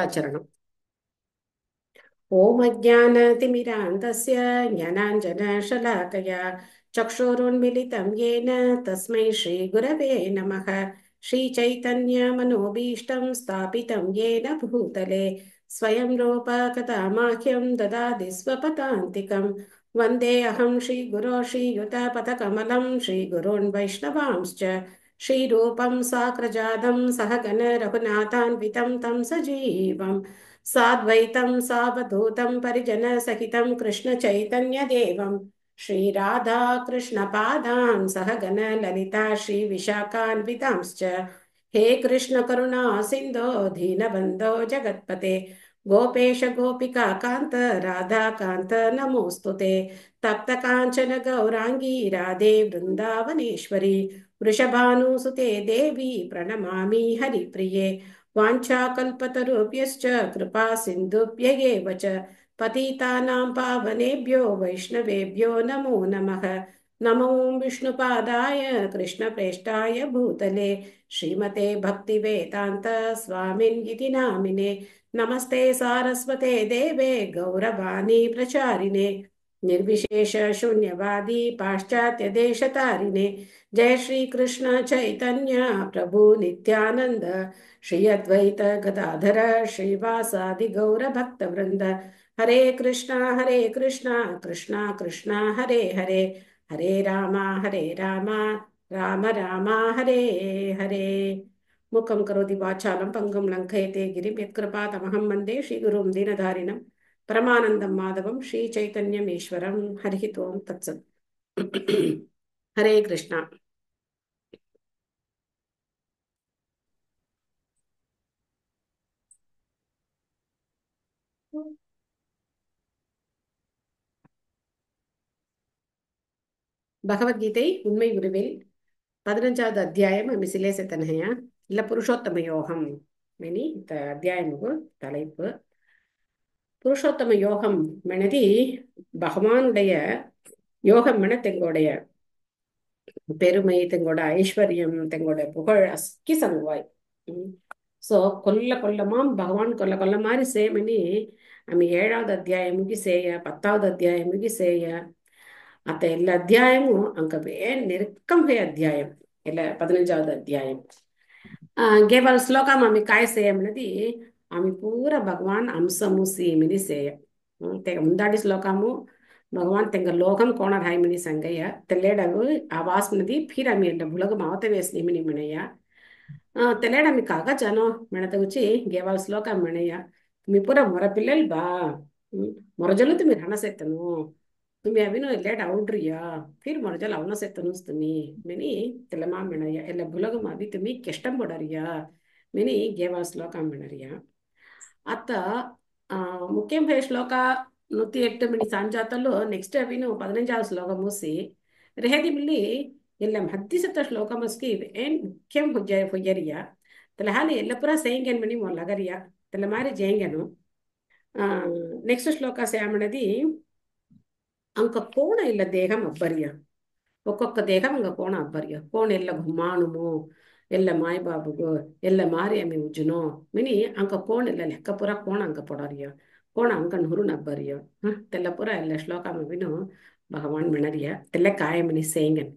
आचरणम्। ॐ अज्ञानतिमिरान्धस्य ज्ञानाञ्जनशलाकया चक्षुरुन्मिलितं येन तस्मै श्रीगुरवे नमः। श्रीचैतन्यमनोभीष्टं स्थापितं येन भूतले स्वयं रूपकथामाह्यं ददाति स्वपदान्तिकं। वन्देऽहं श्रीगुरो श्रीयुतपथकमलं श्रीगुरून् वैष्णवांश्च श्रीरूपं साग्रजातं सहगण रघुनाथान्वितं तं सजीवम् साद्वैतं सावधूतं परिजनसहितं कृष्णचैतन्यदेवं श्रीराधा कृष्णपादान् सहगण ललिता श्रीविशाखान्वितांश्च। हे कृष्ण करुणा सिन्धो दीनबन्धो जगत्पते गोपेश गोपिका कान्त राधा कान्त नमोऽस्तु ते। तप्त काञ्चन गौराङ्गी राधे वृन्दावनेश्वरी वृषभानुसुते देवी प्रणमामि हरिप्रिये। वाञ्छाकल्पतरुभ्यश्च कृपा सिन्धुभ्य एव च पतितानां पावनेभ्यो वैष्णवेभ्यो नमो नमः। नमो विष्णुपादाय कृष्णप्रेष्ठाय भूतले श्रीमते भक्तिवेदान्त स्वामिन् इति नामिने। नमस्ते सारस्वते देवे गौरवाणी प्रचारिणे निर्विशेष शून्यवादी पाश्चात्य देशतारिणे। जय श्री कृष्ण चैतन्य प्रभु नित्यानंद श्री अद्वैत गदाधर श्रीवासादि गौर भक्त वृंद। हरे कृष्णा कृष्णा कृष्णा हरे हरे हरे रामा राम राम हरे हरे। मुखं करोति वाचालं पङ्गुं लङ्घयते गिरिं यत्कृपातमहं वन्दे श्रीगुरुं दीनधारिणं परमानन्दं माधवं श्रीचैतन्यमीश्वरं। हरिः ओं तत्सत्। हरे कृष्णा। பகவத்கீதை உண்மை உருவில் 15வது அத்தியாயம் மிசிலேசத்தன்ஹயா இல்ல புருஷோத்தம யோகம் மெனி இந்த அத்தியாயமுக்கு தலைப்பு. புருஷோத்தம யோகம் மெனதி பகவானுடைய யோகம் மென தெங்கோடைய பெருமை தெங்கோட ஐஸ்வர்யம் தெங்கோட புகழ் அஸ்கி சங்குவாய். ஸோ கொல்ல கொல்லமாம் பகவான் கொல்ல கொல்ல மாதிரி சேமனி ஆమె 7வது அத்தியாயமுக்கு சேய 10வது அத்தியாயமுக்கு சேய అత ಎಲ್ಲ ಅಧ್ಯಾಯము ಅಂಕ ನೆರಕಂ ಹೇ ಅಧ್ಯಾయం ಎಲ್ಲ 15வது అధ్యాయం. కేవಲ శ్లోకం ఆమె కాయ సేయమన్నది ఆమె పూర భగవాన్ అంశము సీమిని సేయ తెగ ముందాడి శ్లోకము భగవాన్ తెంగ లోకం కోణ రాయమిని సంగయ్య తెల్లేడగు ఆ వాస్మనది ఫిర్ ఆమె బులగం అవత వేసి మిని మినయ్య తెల్లేడ మీ కాక జనో మెణత వచ్చి కేవల శ్లోకం మినయ్య మీ పూర మొర పిల్లలు బా మొరజలు మీరు హనసెత్తను तुम्ही अभिनो लेट आवड्रिया फिर मरजल ಅವನ ಸೆತ್ತನುಸ್ತುಮಿ ಮೆನಿ ತೆಲಮಾ ಮೆಣಯ ಎಲ್ಲ ಬುಲಗಮ ಅಭಿ ತುಮಿ ಕೆಷ್ಟಂ ಬಡರಿಯಾ ಮೆನಿ ಗೇವಾ ಶ್ಲೋಕ ಮೆಣರಿಯ ಅತ್ತ ಮುಖ್ಯಂ ಹೇ ಶ್ಲೋಕ 108 ಮಿನಿ ಸಾಂಜಾತಲು ನೆಕ್ಸ್ಟ್ ಅಭಿನು 15వ ಶ್ಲೋಕ ಮೂಸಿ ರೆಹದಿ ಬಿಲ್ಲಿ ಎಲ್ಲ 17 ಶ್ಲೋಕ ಮಸ್ಕಿ ಏನ್ ಮುಖ್ಯಂ ಹುಜ್ಜರಿಯ ತಲಹಾಲಿ ಎಲ್ಲ ಪುರ ಸೇಂಗೆನ್ ಮಿನಿ ಮೊಲ್ಲಗರಿಯ ತಲಮಾರಿ ಜೇಂಗೆನು ನೆಕ್ಸ್ಟ್ ಶ್ಲೋಕ ಸ್ಯಾಮಣದಿ ಅಂಕ ಕೋಣ ಇಲ್ಲ ದೇಹಂ ಅಬ್ಬರ್ಯ ఒక్కొక్క దేహం ఇంకా కోణ అబ్బర్య కోణ ఎల్ల గుమ్మానుము ఎల్ల మాయబాబుగు ఎల్ల మారి అమి ఉజ్జునో మిని అంక కోణ ಎಲ್ಲ ಲೆಕ್ಕಪುರ ಕೋಣ ಅಂಕ ಪೊಡರಿಯ ಕೋಣ ಅಂಕನ್ ಹುರುನ್ ಅಬ್ಬರ್ಯ ತೆಲ್ಲಪುರ ಎಲ್ಲ ಶ್ಲೋಕ ವಿನು ಭಗವಾನ್ ಮಿಣರಿಯ ತೆಲ್ಲ ಕಾಯಮಿನಿ ಸೇಂಗನ್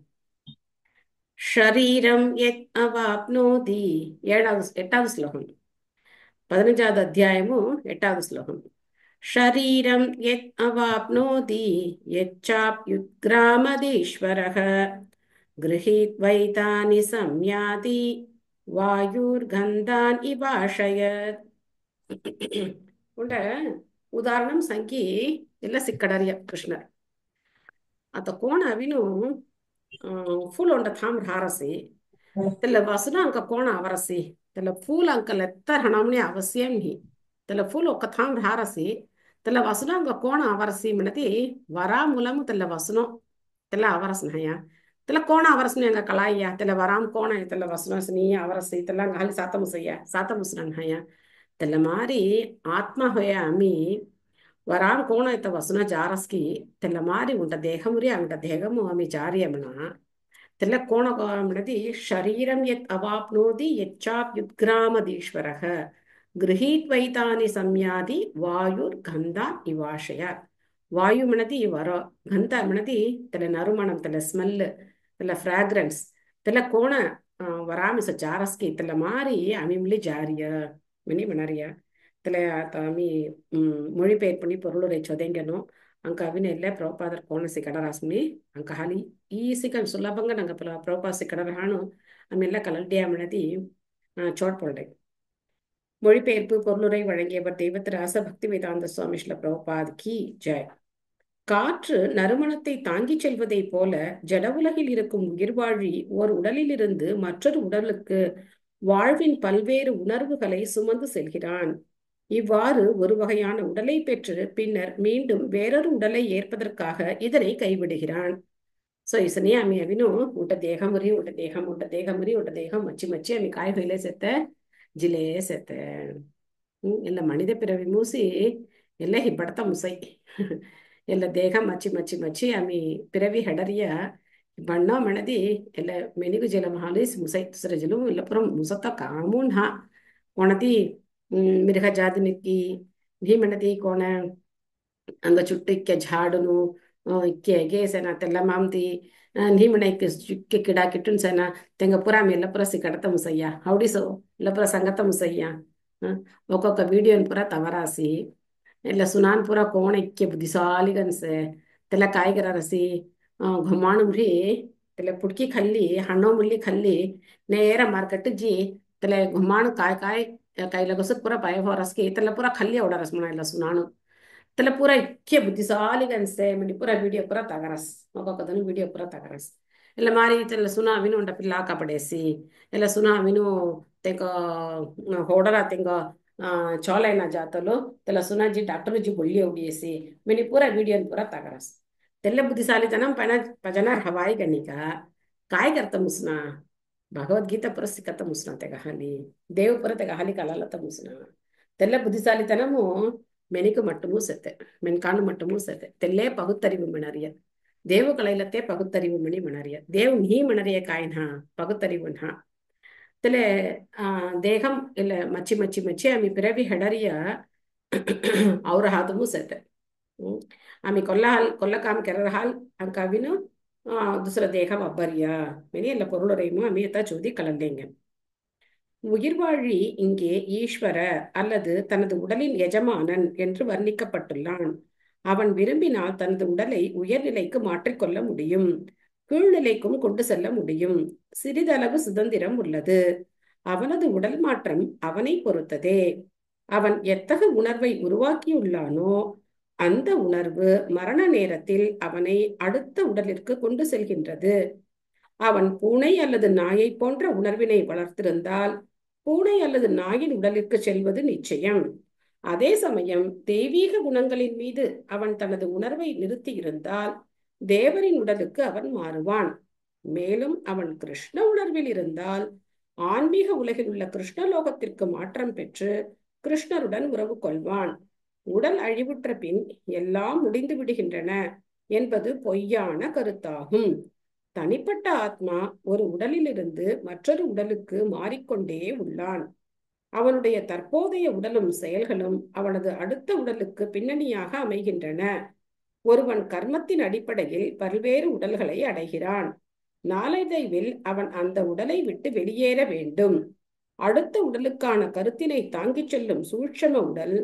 ಶರೀರಂ ಯತ್ ಅವಾಪ್ನೋತಿ 8வது శ్లోకం 15வது అధ్యాయము 8வது శ్లోకం. शरीरं यत् अवाप्नोति यच्चाप्युत्क्रामदीश्वरः गृहीत्वैतानि संयाति वायुर्गन्धान् इवाशयत्. ಉಂಡ ಉದಾಹರಣಂ ಸಂಖ್ಯೆ ಎಲ್ಲ ಸಿಕ್ಕಡರಿಯ ಕೃಷ್ಣರ್ ಅತ ಕೋಣ ಅವಿನು ಫುಲ್ ಉಂಡ ಥಾಮ್ರ ಹಾರಸಿ ತೆಲ್ಲ ವಸುನ ಅಂಕ ಕೋಣ ಅವರಸಿ ತೆಲ್ಲ ಫೂಲ್ ಅಂಕ ಲೆತ್ತರ ಹಣಮಣಿ ಅವಶ್ಯಂ ಹಿ ತೆಲ್ಲ ಫುಲ್ ಒಕ್ಕ ಥಾಮ್ರ ಹಾರಸಿ తెల్ల వసనం కోణ అవరసి మనది వరాములము తెల్ల వసనం తెల్ల అవరసనయ తెల్ల కోణ అవరసన కళాయ్య తెల్ల వరాం కోణ తెల్ల వసనసని అవరసి తెల్ల గాలి సాతముసయ్య సాతముసనహయ తెల్ల మారి ఆత్మ హోయ అమి వరాం కోణ ఇత వసన జారస్కి తెల్ల మారి ఉంట దేహమురి అంట దేహము అమి జారియమన తెల్ల కోణ మనది శరీరం యత్ అవాప్నోది యచ్చాప్యుద్గ్రామదీశ్వరః गृहीत्वैतानि संयाति वायुर्गन्धा इवाशय वायु मनति वर गन्ध मनति तले नरुमणं तले स्मेल् तले फ्राग्रेन्स् तले कोण वरामि स जारस्की तले मारी अमिमलि जारिय मनी मणरिया तले तामि மொழிபெயர்ப்பு பொருளுரை சொதங்கணும் அங்க அவினெல்ல பிரபாதர் கோணசி கடராஸ்மி அங்க ಹಾಲಿ ಈಸಿಕನ್ ಸುಲಭಂಗ ನಂಗ ಪ್ರಪಾಸಿ கடரஹானு அம்மெல்ல கலல்டியா மனதி சோட்பொல்டை மொழிபெயர்ப்பு பொருளுரை வழங்கியவர் தெய்வத்திராச பக்தி வேதாந்த சுவாமி ஸ்ரீல பிரபுபாத் கி ஜெய். காற்று நறுமணத்தை தாங்கிச் செல்வதைப் போல ஜட உலகில் இருக்கும் உயிர்வாழி ஓர் உடலிலிருந்து மற்றொரு உடலுக்கு வாழ்வின் பல்வேறு உணர்வுகளை சுமந்து செல்கிறான். இவ்வாறு ஒரு வகையான உடலை பெற்று பின்னர் மீண்டும் வேறொரு உடலை ஏற்பதற்காக இதனை கைவிடுகிறான். ಸೊ इसने आम्ही अभिनो ಊಟ ದೇಹ ಮುರಿ ಊಟ ದೇಹ ಮುರಿ ಊಟ ದೇಹ ಮಚ್ಚಿ ಮಚ್ಚಿ ಆಮಿ ಕಾಯಿ ಹೊಯ್ಲೆ ಸೆತ್ತೆ ಜಿಲೆ ಸೆತ್ತೆ ಎಲ್ಲ ಮಣಿದ ಪಿರವಿ ಮೂಸಿ ಎಲ್ಲ ಹಿಬ್ಬಡ್ತ ಮುಸೈ ಎಲ್ಲ ದೇಹ ಮಚ್ಚಿ ಮಚ್ಚಿ ಮಚ್ಚಿ ಆಮಿ ಪಿರವಿ ಹೆಡರಿಯ ಬಣ್ಣ ಮಣದಿ ಎಲ್ಲ ಮೆನಿಗು ಜಲ ಮಹಾಲಿಸ್ ಮುಸೈ ಸರಜಲು ಎಲ್ಲ ಪುರ ಮುಸತ್ತ ಕಾಮೂನ್ ಹಾ ಕೊಣತಿ ಮಿರ್ಹ ಜಾದಿನಿಕ್ಕಿ ಭೀ ಮಣದಿ ಕೋಣ ಅಂಗ ಚುಟ್ಟು ಇಕ್ಕೆ ಝಾಡುನು ಇಕ್ಕೆ ಗೇಸೆನ ತೆಲ್ಲ ಮಾಮ್ತಿ ನೀಮಣ ಇಕ್ಕೆ ಕಿಡ ಕಿಟ್ಟುನ್ ಸೆನ ತೆಂಗ ಪುರ ಎಲ್ಲ ಪುರ ಸಿಕ್ಕಡತ ಮುಸಯ್ಯ ಹೌಡಿಸೋ ಎಲ್ಲ ಪುರ ಸಂಗತ ಮುಸಯ್ಯ ఒక్కొక్క వీడియోని పురా తవరాసి ಎಲ್ಲ ಸುನಾನ್ ಪುರ ಕೋಣ ಇಕ್ಕೆ ಬುದ್ಧಿಸಾಲಿಗನ್ಸೆ ತೆಲ್ಲ ಕಾಯಿಗರ ರಸಿ ಘುಮಾಣು ಮುರಿ ತೆಲ್ಲ ಪುಡ್ಕಿ ಖಲ್ಲಿ ಹಣ್ಣು ಮುಳ್ಳಿ ಖಲ್ಲಿ ನೇರ ಮಾರ್ಕೆಟ್ ಜಿ ತೆಲ್ಲ ಘುಮಾಣು ಕಾಯ್ ಕಾಯ್ ಕೈಲ ಗೊಸಕ್ ಪುರ ಪಾಯ ಹೊರಸ್ಕಿ ತೆಲ್ಲ ಪುರ ಖಲ್ಲಿ ಓಡಾರಸ್ ಮಣ ಎಲ್ಲ ಸುನಾನು तेला पूरा इक्के बुद्धिशाली से मिडी पूरा वीडियो पूरा तगरस ఒక్కొక్కదను వీడియో పూరా తగరస్ ఇలా మారి తెల సునా విను ఉంట పిల్ల కాపడేసి ఇలా సునా విను తెగ హోడరా తెగ చోలైన జాతలో తెల సునా జీ డాక్టర్ జీ బొల్లి ఉడియేసి మిని పూरा वीडियो पूरा तगरस తెల్ల बुद्धिशालीतनम पना पजना हवाई गनी का काय करता मुसना भगवद्गीता पूरा सिकता मुसना तेगा हाली देव पूरा तेगा हाली कलालता मुसना తెల్ల बुद्धिशालीतनमु மெனிக்கு மட்டுமும் செத்து மென்கானு மட்டுமும் செத்து தெல்லே பகுத்தறிவு மணறிய தேவு கலையிலத்தே பகுத்தறிவு மணி மணறிய தேவ் நீ மணறிய காயினா பகுத்தறிவுனா தெல தேகம் இல்ல மச்சி மச்சி மச்சி ஆமி பிறவி ஹெடறிய ಅವ್ರ ಹಾದಮು ಸೆತೆ ಆಮಿ ಕೊಲ್ಲ ಕಾಮ್ ಕೆರರ ಹಾಲ್ ಅಂಕಾವಿನು ದುಸರ ದೇಹಂ ಅಬ್ಬರಿಯ மெனி ಎಲ್ಲ பொருளுரையுமோ அமி எத்தா ஜோதி கலந்தேங்க. உயிர்வாழி இங்கே ஈஸ்வர அல்லது தனது உடலின் எஜமானன் என்று வர்ணிக்கப்பட்டுள்ளான். அவன் விரும்பினால் தனது உடலை உயர்நிலைக்கு மாற்றிக்கொள்ள முடியும், கீழ்நிலைக்கும் கொண்டு செல்ல முடியும். சிறிதளவு சுதந்திரம் உள்ளது. அவனது உடல் மாற்றம் அவனை பொறுத்ததே. அவன் எத்தகைய உணர்வை உருவாக்கியுள்ளானோ அந்த உணர்வு மரண நேரத்தில் அவனை அடுத்த உடலிற்கு கொண்டு செல்கின்றது. அவன் பூனை அல்லது நாயை போன்ற உணர்வினை வளர்த்திருந்தால் பூனை அல்லது நாயின் உடலிற்கு செல்வது நிச்சயம். அதே சமயம் தெய்வீக குணங்களின் மீது அவன் தனது உணர்வை நிறுத்தி இருந்தால் தேவரின் உடலுக்கு அவன் மாறுவான். மேலும் அவன் கிருஷ்ண உணர்வில் இருந்தால் ஆன்மீக உலகில் உள்ள கிருஷ்ணலோகத்திற்கு மாற்றம் பெற்று கிருஷ்ணருடன் உறவு கொள்வான். உடல் அழிவுற்ற பின் எல்லாம் முடிந்து விடுகின்றன என்பது பொய்யான கருத்தாகும். தனிப்பட்ட ஆத்மா ஒரு உடலிலிருந்து மற்றொரு உடலுக்கு மாறிக்கொண்டே உள்ளான். அவனுடைய தற்போதைய உடலும் செயல்களும் அவனது அடுத்த உடலுக்கு பின்னணியாக அமைகின்றன. ஒருவன் கர்மத்தின் அடிப்படையில் பல்வேறு உடல்களை அடைகிறான். நாளடைவில் அவன் அந்த உடலை விட்டு வெளியேற வேண்டும். அடுத்த உடலுக்கான கருத்தினை தாங்கிச் செல்லும் சூட்சம உடல்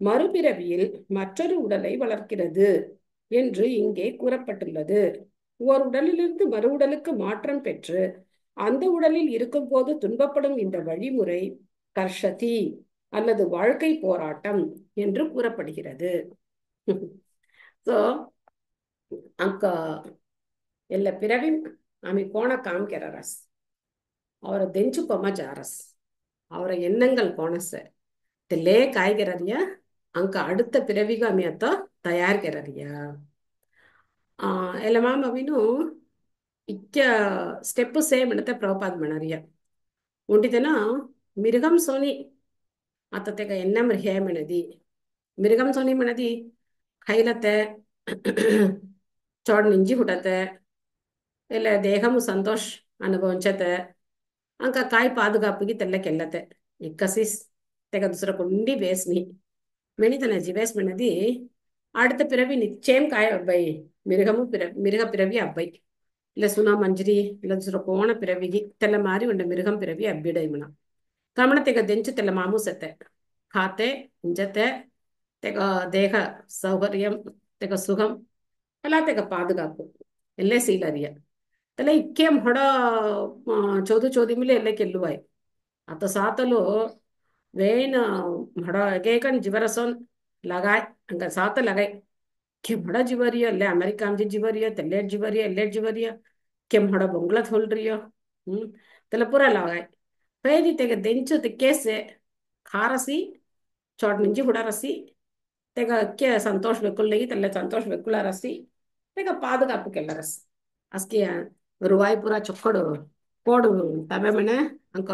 மறுபிறவியில் மற்றொரு உடலை வளர்க்கிறது என்று இங்கே கூறப்பட்டுள்ளது. ஓர் உடலிலிருந்து மறு உடலுக்கு மாற்றம் பெற்று அந்த உடலில் இருக்கும் போது துன்பப்படும் இந்த வழிமுறை கர்ஷதி அல்லது வாழ்க்கை போராட்டம் என்று கூறப்படுகிறது. ಸೊ ಅಂಕ ಎಲ್ಲ ಪಿರವಿ ಆಮಿ ಕೋಣ ಕಾಮ್ ಕೆರರಸ್ ಅವರ ದೆಂಚು ಪಮ ಜಾರಸ್ ಅವರ எண்ணங்கள் கோணச தெல்லே காய்கிறறியா அங்க அடுத்த பிறவிக்கு அமியத்த தயார்கிறறியா ಎಲ್ಲ ಮಾಮ ಅವಿನು ಇಕ್ಕ ಸ್ಟೆಪ್ ಸೇಮ್ ಅನ್ನತ್ತೆ ಪ್ರಭುಪಾದ್ ಮಣರಿಯ ಉಂಟಿದನ ಮಿರುಗಂ ಸೋನಿ ಅತ್ತತೆಗ ಎನ್ನಂ ಹೇ ಮಣದಿ ಮಿರುಗಂ ಸೋನಿ ಮಣದಿ ಖೈಲತೆ ಚೋಡ್ ನಿಂಜಿ ಹುಟ್ಟತೆ ಇಲ್ಲ ದೇಹಮು ಸಂತೋಷ್ ಅನುಭವಿಂಚತೆ ಅಂಕ ಕಾಯಿ ಪಾದುಗಾಪಿಗೆ ತೆಲ್ಲ ಕೆಲ್ಲತೆ ಇಕ್ಕಸಿಸ್ తెగ దుసర కొండి వేస్ని మెణితన జీవేస్ మెనది அடுத்த பிறவி நிச்சயம் காய அப்பாய் மிருகமும் மிருக பிறவி அப்பாய் இல்ல சுனா மஞ்சரி இல்ல దుసర కోణ పిరవిగి తెల్ల మారి ఉండే మిరుగం పిరవి అబ్బిడైమన కామణ తెగ దెంచు తెల్ల మాము సెత్తే ఖాతే ఇంజతే తెగ దేహ సౌకర్యం తెగ సుఖం అలా తెగ పాదుగాపు ఎల్లే సీలరియ తెల్ల ఇక్కేం హొడ చోదు చోదిమిలి ఎల్లే కెల్లువాయి అత సాతలో వేన హొడ ఎగేకన్ జివరసోన్ లగాయ్ అంక సాత లగాయ్ ಕೆಮ್ಮಡ ಜಿವರಿಯ ಅಲ್ಲೇ ಅಮೆರಿಕಾಂಜಿ ಜಿವರಿಯ ತೆಲ್ಲೇಡ್ ಜಿವರಿಯ ಎಲ್ಲೇಡ್ ಜಿವರಿಯ ಕೆಮ್ಮಡ ಬೊಂಗ್ಲ ಥೋಲ್ರಿಯ ತೆಲ ಪೂರ ಲಾಗಾಯ್ ಪೈದಿ ತೆಗೆ ದೆಂಚು ತಿಕ್ಕೇಸೆ ಖಾರಸಿ ಚೋಟ್ ನಿಂಜಿ ಹುಡ ರಸಿ ತೆಗ ಅಕ್ಕೆ ಸಂತೋಷ್ ಬೆಕ್ಕುಲ್ಲೆಗಿ ತೆಲ್ಲ ಸಂತೋಷ್ ಬೆಕ್ಕುಳ ರಸಿ ತೆಗ ಪಾದುಗಾಪುಕೆಲ್ಲ ರಸಿ ಅಸ್ಕಿ ರುವಾಯಿ ಪೂರ ಚೊಕ್ಕಡು ಕೋಡು ತಬೆ ಮನೆ ಅಂಕ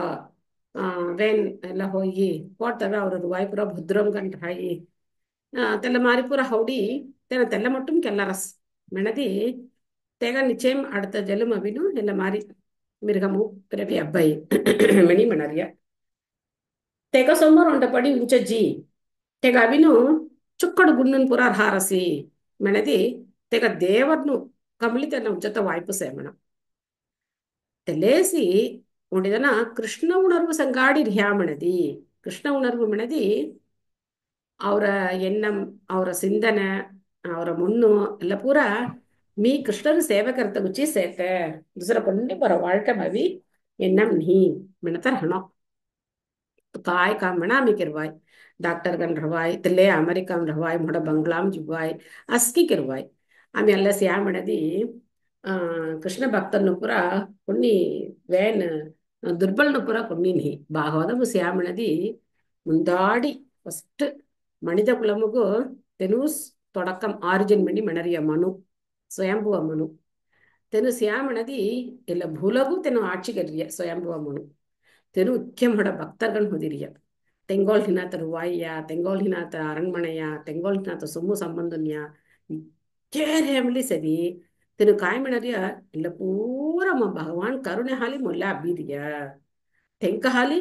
ವೇನ್ ಎಲ್ಲ ಹೋಗಿ ಕೋಡ್ತವೆ ಅವ್ರ ರುವಾಯಿ ಪೂರ ಭದ್ರಂ ಗಂಟ ಹಾಯಿ తెల్ల మారిపూర హౌడి తెల్ల మట్టుం కెల్లరస్ మెనది తెగ నిశ్చయం அடுத்த ஜெல்லும் அவினு இல்ல மாறி மிருகமு பிறவி அப்பாய் மெனி மணறிய తెగ సొమ్మరు ఉండపడి ఉంచజ్జి తెగ అవిను చుక్కడు గున్నున్ పుర ಹಾರಸಿ మెనది తెగ దేవర్ను కమిలి తెల్ల ಉಚ್ಚತ ವಾಯ್ಪು ಸೇಮಣ తెలేసి ఉండిదన కృష్ణ ఉణర్వు సంగాడి ర్యామణది కృష్ణ ఉణర్వు మెనది ಅವರ ಎಣ್ಣಂ ಅವರ ಸಿಂಧನೆ ಅವರ ಮುನ್ನು ಎಲ್ಲ ಪೂರ மீ கிருஷ்ணர் சேவகர்த்த குச்சி சேர்த்த துசர கொண்டு போற வாழ்க்கை மவி எண்ணம் நீ மினத்தரணும் தாய் காமனா மிக்கிருவாய் டாக்டர் கன் ரவாய் தில்லே அமெரிக்காம் ரவாய் முட பங்களாம் ஜுவாய் அஸ்கி ಕಿರುವಾಯ್ ಆಮೇಲೆ ಸ್ಯಾಮಣದಿ ಕೃಷ್ಣ ಭಕ್ತನ್ನು ಪುರ కొన్ని వేన్ దుర్బల్ను పుర కొన్ని భాగవతము శ్యామణది ముందాడి ఫస్ట్ మనిద కులముకు తెనూస్ తొడకం ఆరిజిన్ మండి మెనరియ మను ಸ್ವಯಂಭುವ ಮನು ತೆನು ಶ್ಯಾಮಣದಿ ಎಲ್ಲ ಭೂಲಗೂ ತೆನು ಆட்சிಗರಿಯ ಸ್ವಯಂಭುವ ಮನು ತೆನು ಉಖ್ಯಮಡ ಭಕ್ತರ್ಗನ್ ಹೊದಿರಿಯ ತೆಂಗೋಲ್ ಹಿನಾತ ರುವಾಯಿಯ ತೆಂಗೋಲ್ ಹಿನಾತ ಅರಣ್ಮನೆಯ ತೆಂಗೋಲ್ ಹಿನಾತ ಸೊಮ್ಮು ಸಂಬಂಧನ್ಯ ಕೇರೇಮಲಿ ಸರಿ ತೆನು ಕಾಯ್ಮೆಣರಿಯ ಎಲ್ಲ ಪೂರ ಭಗವಾನ್ ಕರುಣೆ ಹಾಲಿ ಮೊಲ್ಲ ಅಬ್ಬಿರಿಯ ತೆಂಕ ಹಾಲಿ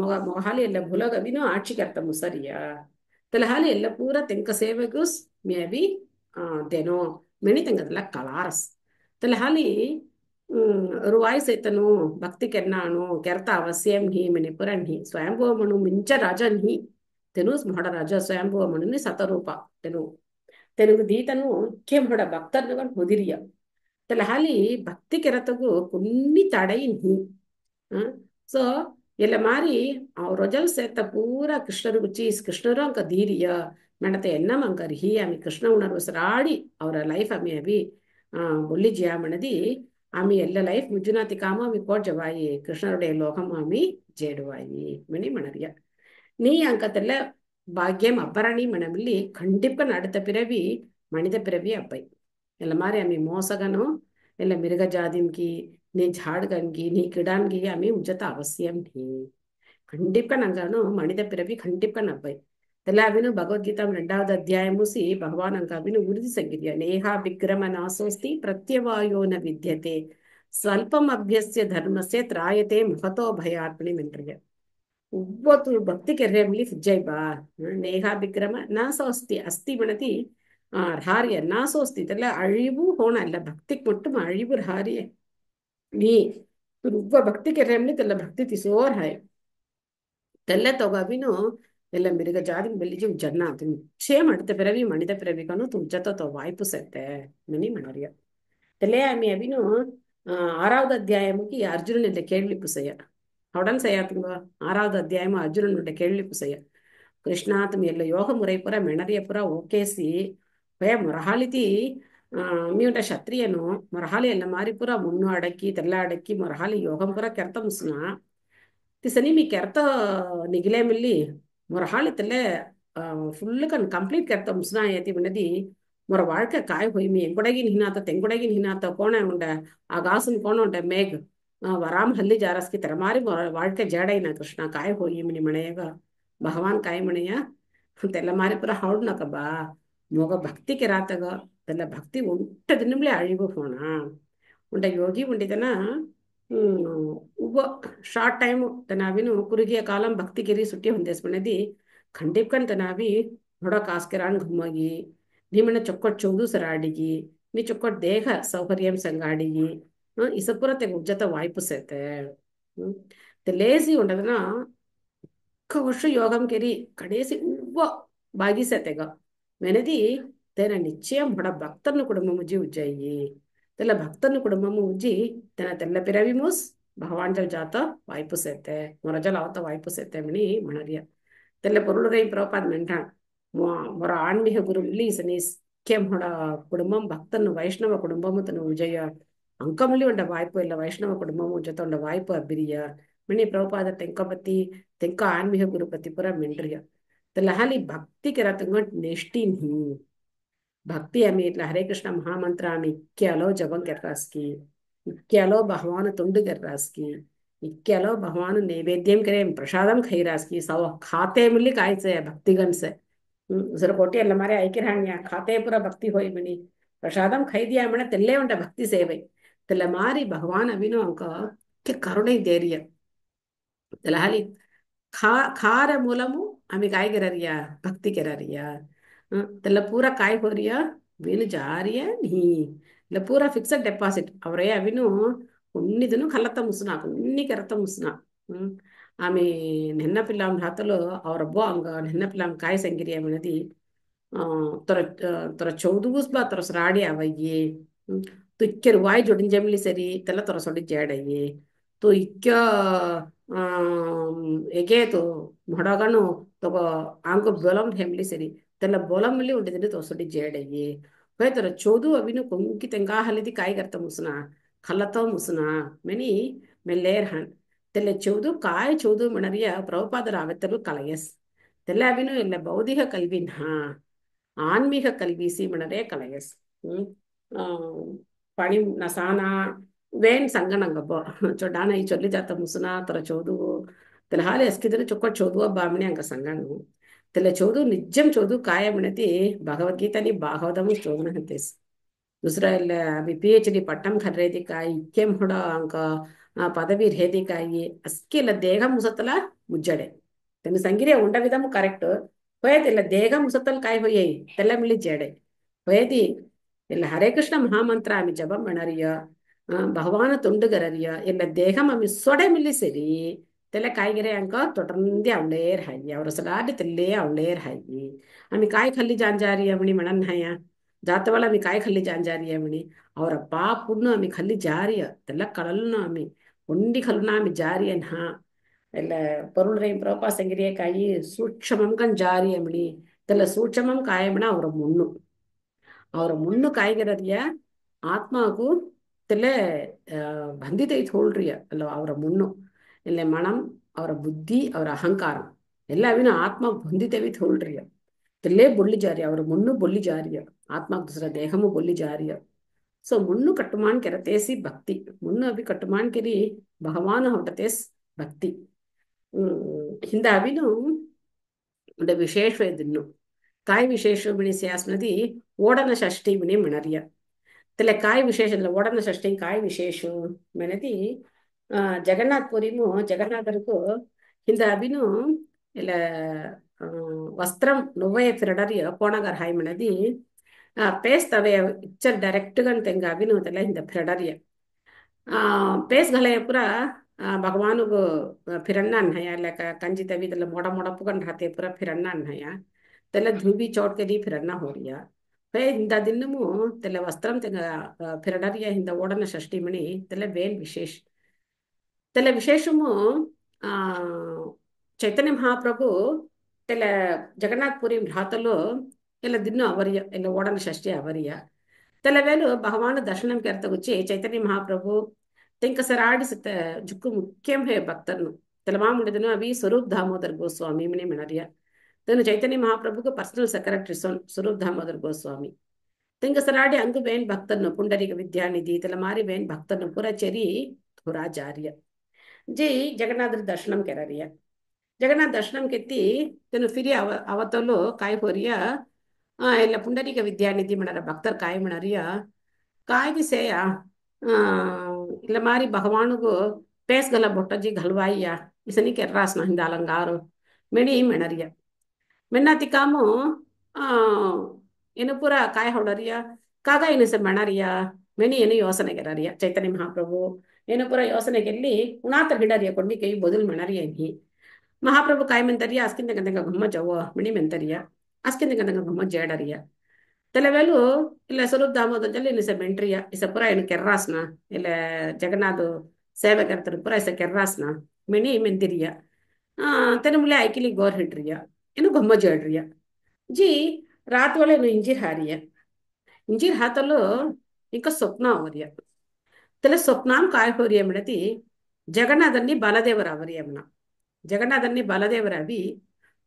ಮೊಗ ಹಾಲಿ ಎಲ್ಲ ಭುಲಗ ಅವಿನೂ ಆட்சிಗರ್ತ ಮುಸರಿಯ ತಲ ಹಾಲಿ ಎಲ್ಲ ಪೂರ ತೆಂಕ ಸೇವೆಗೂಸ್ ಮೇಬಿ ದೇನೋ ಮೆಣಿ ತೆಂಗದಲ್ಲ ಕಲಾರಸ್ ತಲ ಹಾಲಿ ರುವಾಯಿ ಸೇತನು ಭಕ್ತಿ ಕೆನ್ನಾನು ಕೆರ್ತ ಅವಶ್ಯಂ ಹಿ ಮೆನಿ ಪುರನ್ ಹಿ ಸ್ವಯಂಭುವ ಮನು ಮಿಂಚ ರಾಜನ್ ಹಿ ತೆನು ಮಹಡ ರಾಜ ಸ್ವಯಂಭುವ ಮನುನಿ ಸತರೂಪ ತೆನು ತೆನುಗು ದೀತನು ಕೆಂಬಡ ಭಕ್ತರ್ನಗನ್ ಹೊದಿರಿಯ ತಲ ಹಾಲಿ ಭಕ್ತಿ ಕೆರತಗು ಕುನ್ನಿ ತಡೈನ್ ಹಿ ಸೊ ಎಲ್ಲ ಮಾರಿ ರೊಜಲ್ ಸೇತ ಪೂರ ಕೃಷ್ಣರು ಗುಚ್ಚಿ ಕೃಷ್ಣರು ಅಂಕ ಧೀರಿಯ ಮೆಣತೆ ಎನ್ನಂ ಅಂಕರ್ ಹಿ ಆಮಿ ಕೃಷ್ಣ ಉಣರ್ವು ಸರಾಡಿ ಅವರ ಲೈಫ್ ಆಮಿ ಅವಿ బొల్లి జయామణది ఆమె ఎల్ల లైఫ్ ముజ్జునాతి కామ ఆమె కోట్ జవాయి కృష్ణరుడే లోకం ఆమె జేడువాయి మణి మణరియ நீ அங்கத்துல பாக்கியம் அப்பரணி மனமில்லி கண்டிப்பா அடுத்த பிறவி மனித பிறவி அப்பை ಎಲ್ಲ ಮಾರಿ ಆಮಿ ಮೋಸಗನು ಎಲ್ಲ ಮಿರುಗ ಜಾದಿನ್ಗಿ ನೀ ಝಾಡ್ಗನ್ಗಿ ನೀ ಕಿಡಾನ್ಗಿ ಆಮಿ ಉಜ್ಜತ ಅವಶ್ಯಂ ನೀ கண்டிப்பா நாங்க மனித பிறவி கண்டிப்பா நம்பை எல்லாவினும் பகவத்கீதா 2வது அத்தியாயமுசி பகவான் அங்காவினு உறுதி ಸಂಗಿದ್ಯ நேஹா விக்ரம நாசோஸ்தி பிரத்யவாயோ ந வித்யதே ஸ்வல்பம் அபியஸ்ய தர்மஸ்ய த்ராயதே முகதோ பயாத்மனி மென்றிய ஒவ்வொரு பக்தி ಕೆರೆಯಲಿ ಫಿಜ್ಜೈ ಬಾ நேஹா விக்ரம நாசோஸ்தி அஸ்தி மனதி ராரிய நாசோஸ்தி இதெல்லாம் அழிவு ஹோன இல்ல பக்திக்கு மட்டும் அழிவு ராரிய நீ ரொம்ப பக்தி ಕೆರೆಯಲಿ தெல்ல பக்தி திசோர் ஹாய் தெல்ல தொகவினு ಎಲ್ಲ ಮಿರುಗ ಜಾದಿ ಬೆಲ್ಲಿಜಿ ಜನ್ನ ಕ್ಷೇಮ அடுத்த பிறவி மனித பிறவிக்கனு துஞ்சத்த வாய்ப்பு செத்த மினி மனோரிய தெல்லே ஆமி அவினு 6வது அத்தியாயமுக்கு அர்ஜுனன் கேள்விப்பு செய்ய அவடன் செய்யாத்துங்க 6வது அத்தியாயமும் அர்ஜுனனுடைய கேள்விப்பு செய்ய ಕೃಷ್ಣಾತಮ್ ಎಲ್ಲ ಯೋಗ ಮುರೈ ಪುರ ಮೆಣರಿಯ ಪುರ ಓಕೇಸಿ ಭಯ ಮೊರಹಾಲಿತಿ ಮೀಟ ಕ್ಷತ್ರಿಯನು ಮೊರಹಾಲಿ ಎಲ್ಲ ಮಾರಿ ಪುರ ಮುನ್ನು ಅಡಕ್ಕಿ ತೆಲ್ಲ ಅಡಕ್ಕಿ ಮೊರಹಾಲಿ ಯೋಗಂ ಪುರ ಕೆರ್ತ ಮುಸ್ನ ತಿಸನಿ ಮೀ ಕೆರ್ತ ನಿಗಿಲೆ ಮಿಲ್ಲಿ ಮೊರಹಾಲಿ ತೆಲ್ಲೆ ಫುಲ್ ಕನ್ ಕಂಪ್ಲೀಟ್ ಕೆರ್ತ ಮುಸ್ನ ಏತಿ ಬಿನದಿ ಮೊರ வாழ்க்கை காய் போய் மீ எங்குடகின் ஹினாத்த தெங்குடகின் ஹினாத்த கோண உண்ட ஆகாசம் கோண உண்ட மேக் வராம் ஹல்லி ஜாரஸ்கி ತೆರಮಾರಿ வாழ்க்கை ஜேடைನ ಕೃಷ್ಣ ಕಾಯ್ ಹೋಯಿ ಮಿನಿ ಮನೆಯಾಗ ಭಗವಾನ್ ಕಾಯಿ ಮನೆಯ ತೆಲ್ಲ ಮಾರಿ ಪುರ ಹೌಡ್ನಕ ಬಾ ಮೋಗ ಭಕ್ತಿಗೆ ರಾತಗ ತೆಲ್ಲ ಭಕ್ತಿ ಉಂಟ ದಿನಮ್ಲೆ ಅழிவு போனா உண்ட யோகி உண்டிதனா உவ ஷார்ட் டைம் தனாவினு குறுகிய காலம் பக்தி கிரி சுட்டி ಹೊಂದಿಸ್ಬಿಣದಿ ಖಂಡಿಪ್ಕನ್ ತನಾವಿ ಹೊಡಕ್ ಆಸ್ಕೆರಾನ್ ಘುಮ್ಮಗಿ ನಿಮನ ಚೊಕ್ಕಟ್ ಚೌದು ಸರಾಡಿಗಿ ನೀ ಚೊಕ್ಕಟ್ ದೇಹ ಸೌಕರ್ಯಂ ಸಂಗಾಡಿಗಿ ಇಸಪುರ ತೆಗ ಉಜ್ಜತ ವಾಯ್ಪು ಸೇತೆ ಲೇಸಿ ఉండదనా ఒక్క వర్షం యోగం కెరి కడేసి ఉవ్వ బాగిసెతెగ వెనది తన నిశ్చయం బడ భక్తను కుటుంబము ఉజ్జి ఉజ్జయి తెల్ల భక్తను కుటుంబము ఉజ్జి తన తెల్ల పిరవి మూస్ భగవాన్ జాత వాய்ப்பு சேர்த்தே முரஜல் அவத்த வாய்ப்பு சேர்த்தேமணி மணறிய தெல்ல பொருளுரை புரோபாத் மென்றான் ஒரு ஆன்மீக குரு இல்லி சனிஸ்கேம் ஹொட குடும்பம் பக்தன் வைஷ்ணவ குடும்பமும் தன் விஜய ಅಂಕಮಲ್ಲಿ ಉಂಡ ವಾಯ್ಪು ಇಲ್ಲ ವೈಷ್ಣವ ಕುಟುಂಬము ಜೊತೆ ಉಂಡ ವಾಯ್ಪು ಅಬ್ಬಿರಿಯ ಮಣಿ ಪ್ರಭುಪಾದ ತೆಂಕಪತಿ ತೆಂಕ ಆನ್ಮೀக ಗುರುಪತಿ ಪುರ ಮೆಂಡ್ರಿಯ ಲಹಾಲಿ ಭಕ್ತಿ ಕೆರ ತಂಗ ನೆಷ್ಟಿ ನೀ भक्ति आम्ही इतला हरे कृष्ण महामंत्र आम्ही इक्क्यालो जपन कररास की इक्क्यालो भगवान तुंड कररास की इक्क्यालो भगवान नैवेद्यम करे प्रसादम खैरास की सव खाते मिली कायचे भक्तिगण से जर कोटी ಎಲ್ಲ ಮಾರೆ ಐಕ್ಯರಾಣ್ಯ ಖಾತೆ ಪುರ ಭಕ್ತಿ ಹೋಯ್ ಮಣಿ ಪ್ರಸಾದಂ ಖೈದಿಯ ಮಣ ತೆಲ್ಲೇ ಉಂಟ ಭಕ್ತಿ ಸೇವೆ ತೆಲ್ಲ ಮಾರಿ ಭಗವಾನ್ ಅವಿನೋ ಅಂಕ ಕರುಣೆ ಧೈರ್ಯ తెలహాలి खार मूलमु आम्ही काय करारिया भक्ती करारिया त्याला पूरा काय होरिया వీలు జారియ నీ ಇಲ್ಲ ಪೂರಾ ಫಿಕ್ಸೆಡ್ ಡೆಪಾಸಿಟ್ ಅವರೇ ಅವಿನು ಉನ್ನಿದನು ಕಲ್ಲತ್ತ ಮುಸುನ ಉನ್ನಿ ಕೆರತ ಮುಸುನ ಆమె నిన్న పిల్లం రాతలో అవరబ్బో అంగ నిన్న పిల్లం కాయ సంగిరి ఏమన్నది ತರ ತರ ಚೌದುಗುಸ್ ಬಾ ತರ ಸರಾಡಿ ಅವಯ್ಯೆ ತುಕ್ಕೆರು ವಾಯ್ ಜೊಡಿನ್ ಜಮ್ಲಿ ಸರಿ ತೆಲ್ಲ ತರ ಸೊಡಿ ಜಾಡಯ್ಯೆ ತು ಇಕ್ಕ ಎಗೆ ತು ಮೊಡಗನು ತಗೋ ಆಂಗು ಬೊಲಂ ಹೆಮ್ಲಿ ಸರಿ ತೆಲ್ಲ ಬೊಲಂಲಿ ಉಂಡಿದ್ರೆ ತೋಸೊಡಿ ಜಾಡಯ್ಯೆ ಹೊಯ್ ತರ ಚೌದು ಅವಿನು ಕೊಂಕಿ ತೆಂಗಾ ಹಲಿದಿ ಕಾಯಿ ಗರ್ತ ಮುಸುನ ಖಲ್ಲತ ಮುಸುನ ಮೆನಿ ಮೆಲ್ಲೇರ್ ಹಣ್ ತೆಲ್ಲ ಚೌದು ಕಾಯ್ ಚೌದು ಮಣರಿಯ ಪ್ರಭುಪಾದರ ಆವೆತ್ತಲು ಕಲಯಸ್ தெல்ல அவினும் இல்லை பௌதிக கல்வின்னா ஆன்மீக கல்வி சீமனரே கலையஸ் பணி நசானா வேன் ಸಂಗನಂಗಬ್ಬ ಚೊಡ್ಡಾನ ಈ ಚೊಲ್ಲಿ ಜಾತ ಮುಸುನ ತರ ಚೋದು ತೆಲ ಹಾಲಿ ಎಸ್ಕಿದ್ರೆ ಚೊಕ್ಕ ಚೋದುವ ಬಾಮಣಿ ಅಂಗ ಸಂಗನು ತೆಲ ಚೋದು ನಿಜಂ ಚೋದು ಕಾಯ ಮಿಣತಿ ಭಗವದ್ಗೀತನಿ ಭಾಗವತము ಚೋದನ ಹಂತೆಸ್ दुसरा अभी PhD पट्टम खर्रेदी काई इक्केम हुड अंक पदवी रेदी काई अस्किल देह मुसतला मुज्जडे तेन संगिरे उंड विधम करेक्ट होयति ಇಲ್ಲ ದೇಹ ಮುಸತಲ್ ಕಾಯಿ ಹೋಯೆ ತೆಲ್ಲ ಮಿಳಿ ಜೇಡೆ ಹೋಯತಿ ಇಲ್ಲ ಹರೇ ಕೃಷ್ಣ ಮಹಾಮಂತ್ರ ಆಮಿ ಜಪಂ ಮಣರಿಯ ಭಗವಾನ ತುಂಡುಗರರಿಯ ಇಲ್ಲ ದೇಹ ಮಮ್ಮಿ ಸೊಡೆ ಮಿಲಿ ಸರಿ ತೆಲ್ಲ ಕಾಯಿಗೆರೆ ಅಂಕ ತೊಟಂದಿ ಅವಳೇರ್ ಹಾಯಿ ಅವ್ರ ಸಲಾಡಿ ತೆಲ್ಲೇ ಅವಳೇರ್ ಹಾಯಿ ಆಮಿ ಕಾಯಿ ಖಲ್ಲಿ ಜಾಂಜಾರಿ ಅವಣಿ ಮಣನ್ ಹಾಯ जात वाला आम्ही काय खाल्ली जांजारी आहे म्हणे और बाप पूर्ण आम्ही खाल्ली जारी त्याला कळलं ना आम्ही उंडी खालून आम्ही जारी आहे हा ಎಲ್ಲ ಪರುಳ್ರೆ ಪ್ರಭಾ ಸಂಗಿರಿಯ ಕಾಯಿ ಸೂಕ್ಷ್ಮಂ ಕನ್ ಜಾರಿಯ ಮಣಿ ತೆಲ್ಲ ಸೂಕ್ಷ್ಮಂ ಕಾಯಮಣ ಅವರ ಮುಣ್ಣು ಕಾಯಿಗರರಿಯ ಆತ್ಮಗೂ ತೆಲೆ ಬಂದಿತೈತ್ ಹೋಳ್ರಿಯ ಅಲ್ಲ ಅವರ ಮುಣ್ಣು ಇಲ್ಲ ಮಣಂ ಅವರ ಬುದ್ಧಿ ಅವರ ಅಹಂಕಾರ ಎಲ್ಲ ಅವಿನ ಆತ್ಮ ಬಂದಿತೈತ್ ಹೋಳ್ರಿಯ తెల్లే బొల్లి జారి అవరు మున్ను బొల్లి జారియ ఆత్మకు దూసరా దేహము బొల్లి జారియ సో మున్ను కట్టుమాన్ కెరతేసి భక్తి మున్ను అవి కట్టుమాన్ కెరి భగవాన్ ಹೊಟತೇಸ್ ಭಕ್ತಿ ಹಿಂದ ಅವಿನು ಉಂಡ ವಿಶೇಷವೇದಿನ್ನು ಕಾಯಿ ವಿಶೇಷ ಬಿಣಿಸಿ ಆಸ್ಮದಿ ಓಡನ ಷಷ್ಠಿ ಬಿಣಿ ಮಿಣರಿಯ ತೆಲೆ ಕಾಯಿ ವಿಶೇಷ ಇಲ್ಲ ಓಡನ ಷಷ್ಠಿ ಕಾಯಿ ವಿಶೇಷ ಮೆನದಿ ಜಗನ್ನಾಥ್ ಪುರಿಮು ಜಗನ್ನಾಥರ್ಕು ಹಿಂದ ಅವಿನು ಇಲ್ಲ వస్త్రం నువ్వే ఫిరడరి కోణగర్ హై మనది పేస్ తవే ఇచ్చర్ డైరెక్ట్ గా తెంగ అవిను తెల ಹಿಂದ ಫಿರಡರಿಯ ಪೇಸ್ ಗಲೆ ಪುರ ಭಗವಾನ್ ಫಿರಣ್ಣ ಅನ್ಹಯ ಲೆಕ್ಕ ಕಂಜಿ ತವಿ ತೆಲ್ಲ ಮೊಡ ಮೊಡ ಪುಗಂಡ್ ಹಾತೆ ಪುರ ಫಿರಣ್ಣ ಅನ್ಹಯ ತೆಲ್ಲ ಧೂಬಿ ಚೌಟ್ ಕದಿ ಫಿರಣ್ಣ ಹೋರಿಯ ಪೇ ಹಿಂದ ದಿನಮು ತೆಲ್ಲ ವಸ್ತ್ರಂ ತೆಂಗ ಫಿರಡರಿಯ ಹಿಂದ ಓಡನ ಷಷ್ಠಿ ಮಣಿ ತೆಲ್ಲ ಬೇಲ್ ವಿಶೇಷ ತೆಲ್ಲ ವಿಶೇಷಮು ಆ ಚೈತನ್ಯ ಮಹಾಪ್ರಭು తెల జగన్నాథ్ పురి భ్రాతలో ఇలా దిన్ను అవరియ ఇలా ఓడన షష్ఠి అవరియ తెలవేలు భగవాన్ దర్శనం ಕೆರ್ತ వచ్చి చైతన్య మహాప్రభు తెంకసరాడి సిత జుక్కు ముఖ్యం హే భక్తర్ను తెలమాముడిదను అవి స్వరూప్ దామోదర్ గోస్వామి మని మెనరియ తను చైతన్య మహాప్రభుకు పర్సనల్ సెక్రటరీ స్వరూప్ దామోదర్ గోస్వామి తెంకసరాడి అంగు వేన్ భక్తర్ను పుండరీక విద్యానిధి తెలమారి వేన్ భక్తర్ను పురచెరి ಧುರಾಚಾರ್ಯ ಜೈ ಜಗನ್ನಾಥರ ದರ್ಶನಂ ಕೆರರಿಯ ಜಗನ್ನಾಥ ದರ್ಶನಂ ಕೆತ್ತಿ ತನು ಫಿರಿ ಅವತ್ತಲು ಕಾಯಿ ಹೋರಿಯ ಎಲ್ಲ ಪುಂಡರೀಕ ವಿದ್ಯಾನಿಧಿ ಮಣರ ಭಕ್ತರ್ ಕಾಯಿ ಮಣರಿಯ ಕಾಯ್ದು ಸೇಯ இல்ல மாதிரி பகவானுக்கு பேஸ் கல பொட்டஜி கல்வாய்யா இசனி கெர்ராஸ்னா இந்த அலங்காரம் மெனி மெனரிய மென்னாத்திக்காமோ ಇನ್ನು ಪೂರ ಕಾಯ ಹೊಡರಿಯ ಕಾಗ ಇನ್ನು ಸೆ ಮಣರಿಯ ಮೆನಿ ಏನು ಯೋಸನೆಗೆರರಿಯ ಚೈತನ್ಯ ಮಹಾಪ್ರಭು ಏನು ಪೂರ ಯೋಸನೆಗೆಲ್ಲಿ ಉಣಾತ ಹಿಡರಿಯ ಕೊಂಡಿ ಕೈ ಬದುಲ್ ಮಣರಿಯ ಇನ್ಹಿ ಮಹಾಪ್ರಭು ಕಾಯ ಮೆಂತರಿಯ ಅಸ್ಕಿಂದ ಗಂದಂಗ ಗುಮ್ಮ ಜವ ಮಿಣಿ ಮೆಂತರಿಯ ಅಸ್ಕಿಂದ ಗಂದಂಗ ಗುಮ್ಮ ಜೇಡರಿಯ ತೆಲವೆಲು ಇಲ್ಲ ಸ್ವರೂಪ್ ದಾಮೋದರಲ್ಲಿ ಇನ್ನು ಸೆ ಮೆಂಟ್ರಿಯ ಇಸ ಪುರ ಏನು ಕೆರ್ರಾಸ್ನ ಇಲ್ಲ ಜಗನ್ನಾಥ್ ಸೇವೆ ಕರ್ತಾರೆ ಪುರ ಇಸ ಕೆರ್ರಾಸ್ನ ಮಿಣಿ ಮೆಂತಿರಿಯ ತೆನುಮುಲೆ ಐಕಿಲಿ ಗೋರ್ ಹಿಡ್ರಿಯ ಇನ್ನು ಗುಮ್ಮ ಜೇಡ್ರಿಯ जी रात वाले नु इंजीर हारिय इंजीर हातलो इंका स्वप्न आवरिय तले स्वप्नाम काय होरिय मिणती जगन्नाथन्नी बालदेवरावरियम्ना जगन्नाथन्नी बालदेवरावी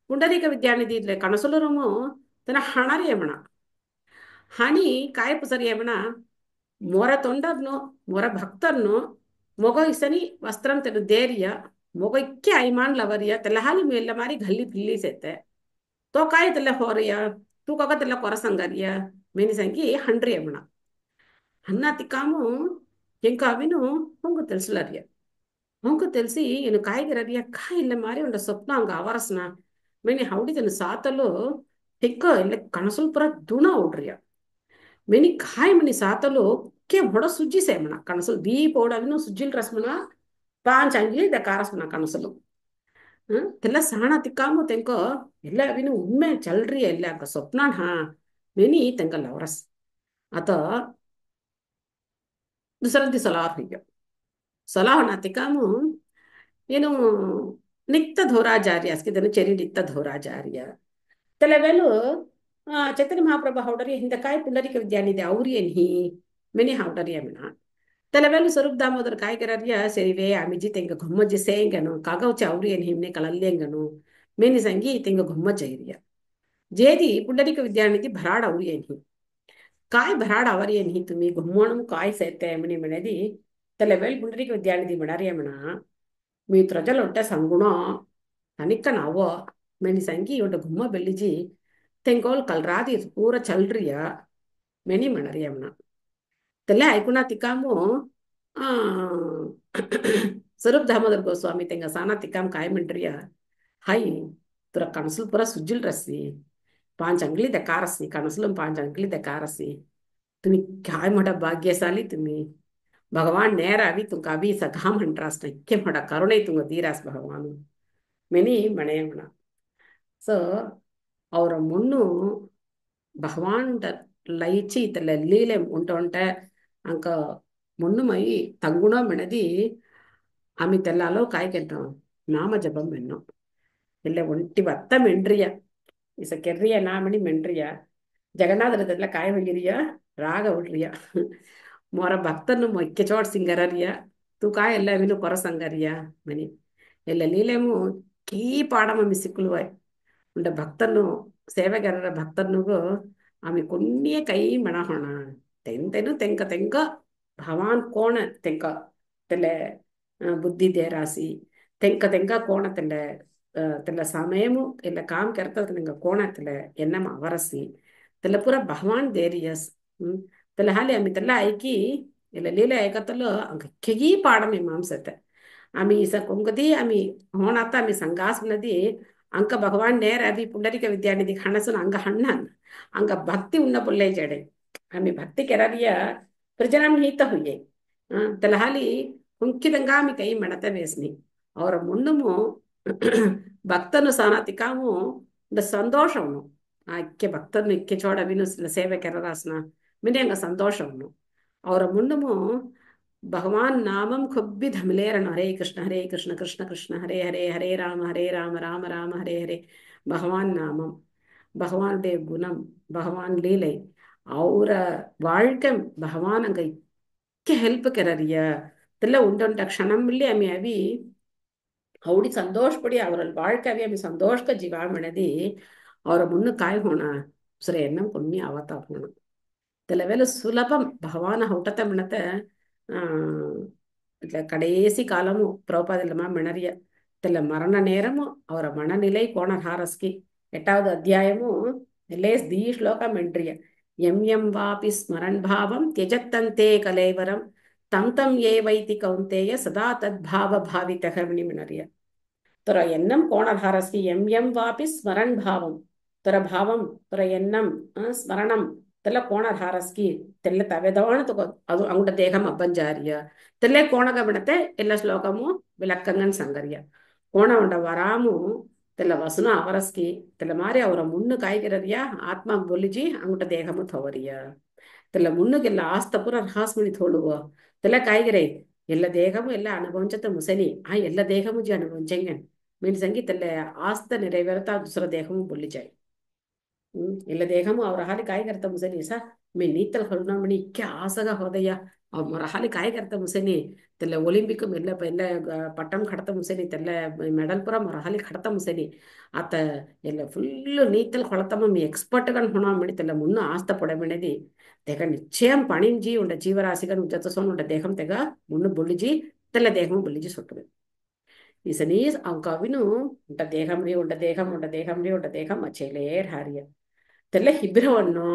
पुंडरीक विद्यानिधि इतले कणसलुरुमु तನ ಹಣರಿಯಮಣ ಹಣಿ काय पुसरियमಣ मोर तोंडर्नु मोर भक्तर्नु मोगो इसनी वस्त्रम तेनु देरिय मोगो इक्के आईमान लवरिय तलहाली मेल्ला मारी घल्ली फिल्ली सेते तो काय तेला होरिया तू काका तेला कोरसंगारिया मेनी संगी हंड्री यमण అన్న తిక్కాము ఇంకా అవిను ಹೊಂಗು తెలుసులರಿಯ ಹೊಂಗು తెలిసి ಏನು ಕಾಯಿಗಿರರಿಯ ಕಾಯಿ ಇಲ್ಲ ಮಾರಿ ಒಂದ ಸ್ವಪ್ನ ಹಂಗ ಅವರಸ್ನ ಮೇನಿ ಹೌಡಿದನು ಸಾತಲು ತಿಕ್ಕ ಇಲ್ಲ ಕಣಸುಲ್ ಪುರ ದುಣ ಓಡ್ರಿಯ ಮೇನಿ ಕಾಯಿ ಮನಿ ಸಾತಲು ಕೆ ಬಡ ಸುಜ್ಜಿ ಸೇಮಣ ಕಣಸುಲ್ ದೀಪ ಓಡವಿನು ಸುಜ್ಜಿಲ್ ರಸ್ಮನ ಪಾಂಚ್ ಅಂಗಿ ದ ಕಾರಸ್ಮನ ಕಣಸಲು ತೆಲ್ಲ ಸಾಣ ತಿಕ್ಕಾಮು ತೆಂಕೋ ಎಲ್ಲ ಅವಿನು ಉಮ್ಮೆ ಚಲ್ರಿ ಎಲ್ಲ ಸ್ವಪ್ನ ಹಾ ಮೇನಿ ತೆಂಕಲ್ಲ ಅವರಸ್ ಅತ दुसरंती सलाह हुई सलाह नाते कामु ಏನು ನಿತ್ಯ ಧೋರಾಚಾರ್ಯ ಅಸ್ಕಿ ದಿನಚರಿ ನಿತ್ಯ ಧೋರಾಚಾರ್ಯ ತಲೆವೆಲು ಚೈತನ್ಯ ಮಹಾಪ್ರಭು ಹೌಡರಿ ಹಿಂದ ಕಾಯಿ ಪುಂಡರಿಕ ವಿದ್ಯಾನಿಧಿ ಅವ್ರಿ ಏನ್ಹಿ ಮೆನಿ ಹೌಡರಿ ಅಮಿನ ತಲೆವೆಲು ಸ್ವರೂಪ್ ದಾಮೋದರ ಕಾಯ್ಗರರ್ಯ ಸರಿವೆ ಆಮಿಜಿ ತೆಂಗ ಗೊಮ್ಮಜ್ಜಿ ಸೇಂಗನು ಕಾಗೌಚ ಅವ್ರಿ ಏನ್ ಹಿಮ್ನೆ ಕಳಲ್ಲೆಂಗನು ಮೇನಿ ಸಂಗಿ ತೆಂಗ ಗೊಮ್ಮಜ್ಜ ಇರಿಯ ಜೇದಿ ಪುಂಡರಿಕ ವಿದ್ಯಾನಿಧಿ ಭರಾಡ ಅವ್ರಿ ಏನ್ಹಿ काय भराड आवरी नहीं तुम्ही घुमवणं काय सेते म्हणे म्हणादी त्याला वेळ पुंडरीक विद्यानिधी म्हणारी म्हणा मी त्रजल ಒಟ್ಟ ಸಂಗುಣ ಅನಿಕ್ಕ ನಾವ ಮೆನಿ ಸಂಗಿ ಒಟ್ಟ ಗುಮ್ಮ ಬೆಳ್ಳಿಜಿ ತೆಂಗೋಲ್ ಕಲ್ರಾದಿ ಪೂರ ಚಲ್ರಿಯ ಮೆನಿ ಮಣರಿಯ ಮಣ ತೆಲ್ಲ ಐಕುಣ ತಿಕ್ಕಾಮು ಆ ಸ್ವರೂಪ್ ದಾಮೋದರ ಗೋಸ್ವಾಮಿ ತೆಂಗ ಸಾನಾ ತಿಕ್ಕಾಮ್ ಕಾಯ ಮಿಂಟ್ರಿಯ ಹಾಯ್ ತುರ ಕಣಸುಲ್ ಪೂರ ಸುಜ್ಜಿಲ್ ರಸ್ಸಿ पांच अंगली द कारसी कणसलम पांच अंगली द कारसी तुम्ही काय मोठा भाग्यशाली तुम्ही भगवान ನೇರ आवी तुमका अभी सघाम हंट्रास इक्के मोठा करुणे तुंग दीरास भगवान मेनी मणेयमण ಸೊ ಅವರ ಮುನ್ನು ಭಗವಾನ್ ಲೈಚಿ ತಲೆ ಲೀಲೆ ಉಂಟ ಅಂಕ ಮುನ್ನು ಮೈ ತಂಗುಣ ಮೆಣದಿ ಆಮಿ ತೆಲ್ಲಾಲೋ ಕಾಯ್ಕೆಂಟ ನಾಮ ಜಪಂ ಮೆನ್ನು ಇಲ್ಲ ಒಂಟಿ ಬತ್ತ ಮೆಂಡ್ರಿಯ ಇಸ ಕೆರ್ರಿಯ ನಾಮಣಿ ಮೆಂಡ್ರಿಯ ಜಗನ್ನಾಥರದೆಲ್ಲ ಕಾಯ ಹೋಗಿರಿಯ ರಾಗ ಉಡ್ರಿಯ ಮೊರ ಭಕ್ತನು ಮೊಕ್ಕೆ ಚೋಡ್ ಸಿಂಗರರಿಯ ತೂ ಕಾಯ ಎಲ್ಲ ವಿನು ಕೊರ ಸಂಗರಿಯ ಮನಿ ಎಲ್ಲ ಲೀಲೆಮು ಕೀ ಪಾಡಮ ಮಿಸಿಕ್ಕುಲುವಾಯ್ ಉಂಡ ಭಕ್ತನು ಸೇವೆಗಾರರ ಭಕ್ತನುಗು ಆಮಿ ಕೊನ್ನಿಯ ಕೈ ಮಣಹೋಣ ತೆಂತೆನು ತೆಂಕ ತೆಂಕ ಭವಾನ್ ಕೋಣ ತೆಂಕ ತೆಲೆ ಬುದ್ಧಿ ದೇರಾಸಿ ತೆಂಕ ತೆಂಕ ಕೋಣ ತೆಲೆ तेला समयमु इल्ल काम करता निंग कोण तेला एन्नम अवरसी तेला पूरा भगवान देरियस तेला हाले आमी तेला ऐकी इल्ल लीला ऐकतलो अंग केगी पाडम मीमांसते आमी इस कोंगदी आमी होणाता आमी संगास नदी अंक भगवान ನೇರ अभी पुंडरीक विद्यानिधि हणसुन अंग हಣ್ಣन अंग भक्ति उन्न पुल्ले जडे आमी भक्ति केररिया प्रजनम हित हुये तेला हाली हुंकिदंगा आमी कई मणते वेस्नी ಅವರ ಮುನ್ನಮು ಭಕ್ತನು ಸಾನಾತಿಕಾಮು ಸಂತೋಷವನು ಆ ಇಕ್ಕೆ ಭಕ್ತನು ಇಕ್ಕೆ ಚೋಡ ವಿನು ಸೇವೆ ಕೆರರಾಸನ ಮಿನಿಯಂಗ ಸಂತೋಷವನು ಅವರ ಮುನ್ನಮು ಭಗವಾನ್ ನಾಮಂ ಕೊಬ್ಬಿ ಧಮಲೇರಣ ಹರೇ ಕೃಷ್ಣ ಕೃಷ್ಣ ಕೃಷ್ಣ ಹರೇ ಹರೇ ಹರೇ ರಾಮ ರಾಮ ರಾಮ ಹರೇ ಹರೇ ಭಗವಾನ್ ನಾಮಂ பகவானுடைய குணம் பகவான் லீலை அவர வாழ்க்கை பகவான் அங்க இக்க ஹெல்ப் கரறிய இதெல்லாம் உண்ட க்ஷணம் இல்லை அம்மி அவி ಅವಡಿ ಸಂತೋಷ ಪಡಿ ಅವರ வாழ்க்கையை ಅಮ್ಮಿ ಸಂತೋಷಕ ಜೀವ ಮಣದಿ ಅವರ ಮುನ್ನ ಕಾಯ್ ಹೋಣ ಸರಿ ಎನ್ನ ಪುಣ್ಯ ಅವತ ಹೋಣ తెలవేలు సులభం భగవాన్ హౌటత మిణత ఇట్లా కడేసి కాలము பிரபுபாதிலமா மிணறிய தெல்ல மரண நேரமு அவர மனநிலை கோணர் ஹாரஸ்கி 8வது அத்தியாயமு லேஸ் தி ஸ்லோகம் மென்றிய எம் எம் வாபி ஸ்மரன் பாவம் தியஜத்தந்தே கலேவரம் தம் தம் ஏவைதி கௌந்தேய சதா தத் பாவ பாவிதக மணிமணரிய துற எண்ணம் கோணதாரஸ்தி எம் எம் வாபி ஸ்மரன் பாவம் துற பாவம் துற எண்ணம் ஸ்மரணம் தெல்ல கோணಧಾರಸ್ಕಿ తెల్ల తవేదోణ ಅದು ಅಂಗುಟ ದೇಹಂ ಅಬ್ಬಂಜಾರಿಯ తెల్లే కోణగమనతే ಎಲ್ಲ ಶ್ಲೋಕము విలక్కంగన్ సంగర్య కోణ ఉండ వరాము తెల్ల వసున అవరస్కి తెల్ల మారి ಅವರ ಮುನ್ನು ಕಾಯ್ಗಿರರಿಯ ಆತ್ಮ ಬೊಲಿಜಿ ಅಂಗುಟ ದೇಹಮು ಥವರಿಯ తెల్ల మున్నుಗೆಲ್ಲ ಆಸ್ತಪುರ ರಹಾಸ್ಮಣಿ ಥೋಳುವ తెల్ల ಕಾಯ್ಗಿರೈ ಎಲ್ಲ ದೇಹಮು ಎಲ್ಲ ಅನುಭವಿಂಚತ ಮುಸಲಿ ಆ ಎಲ್ಲ ದೇಹಮು ಜಿ ಅನುಭವಿಂಚಂಗನ್ ಮೀನ್ ಸಂಗಿ తెల్ల ಆಸ್ತ ನೆರವೇರತಾ ದುಸರ ದೇಹಮು ಬೊಲಿಜಾಯ್ ಇಲ್ಲ ದೇಹಮು ಅವ್ರ ಹಾಲಿ ಕಾಯಿ ಕರ್ತ ಮುಸನಿ ಸ ಮೇ ನೀತಲ್ ಹೊಲ್ನಮಣಿ ಇಕ್ಕೆ ಆಸಗ ಹೋದಯ್ಯ ಅವ್ರ ಹಾಲಿ ಕಾಯಿ ಕರ್ತ ಮುಸನಿ ತೆಲ್ಲ ಒಲಿಂಪಿಕ್ ಎಲ್ಲ ಎಲ್ಲ ಪಟ್ಟಂ ಖಡತ ಮುಸನಿ ತೆಲ್ಲ ಮೆಡಲ್ ಪುರ ಮೊರ ಹಾಲಿ ಖಡತ ಮುಸನಿ ಆತ ಎಲ್ಲ ಫುಲ್ ನೀತಲ್ ಹೊಳತಮ್ಮ మీ ఎక్స్పర్ట్ గా హుణమణి తెల్ల మున్న ఆస్త పొడమనేది తెగ నిశ్చయం పణించి ఉండ జీవరాశిగా జతసోన్ ఉండ దేహం తెగ మున్ను బొల్లిజి తెల్ల దేహం బొల్లిజి సొట్టుವೆ ಈ ಸನೀಸ್ ಅವ್ ಕವಿನು ಉಂಟ ದೇಹಂ ಅಚೇಲೇರ್ ಹಾರಿಯ తెల్ల హిబ్రవన్నో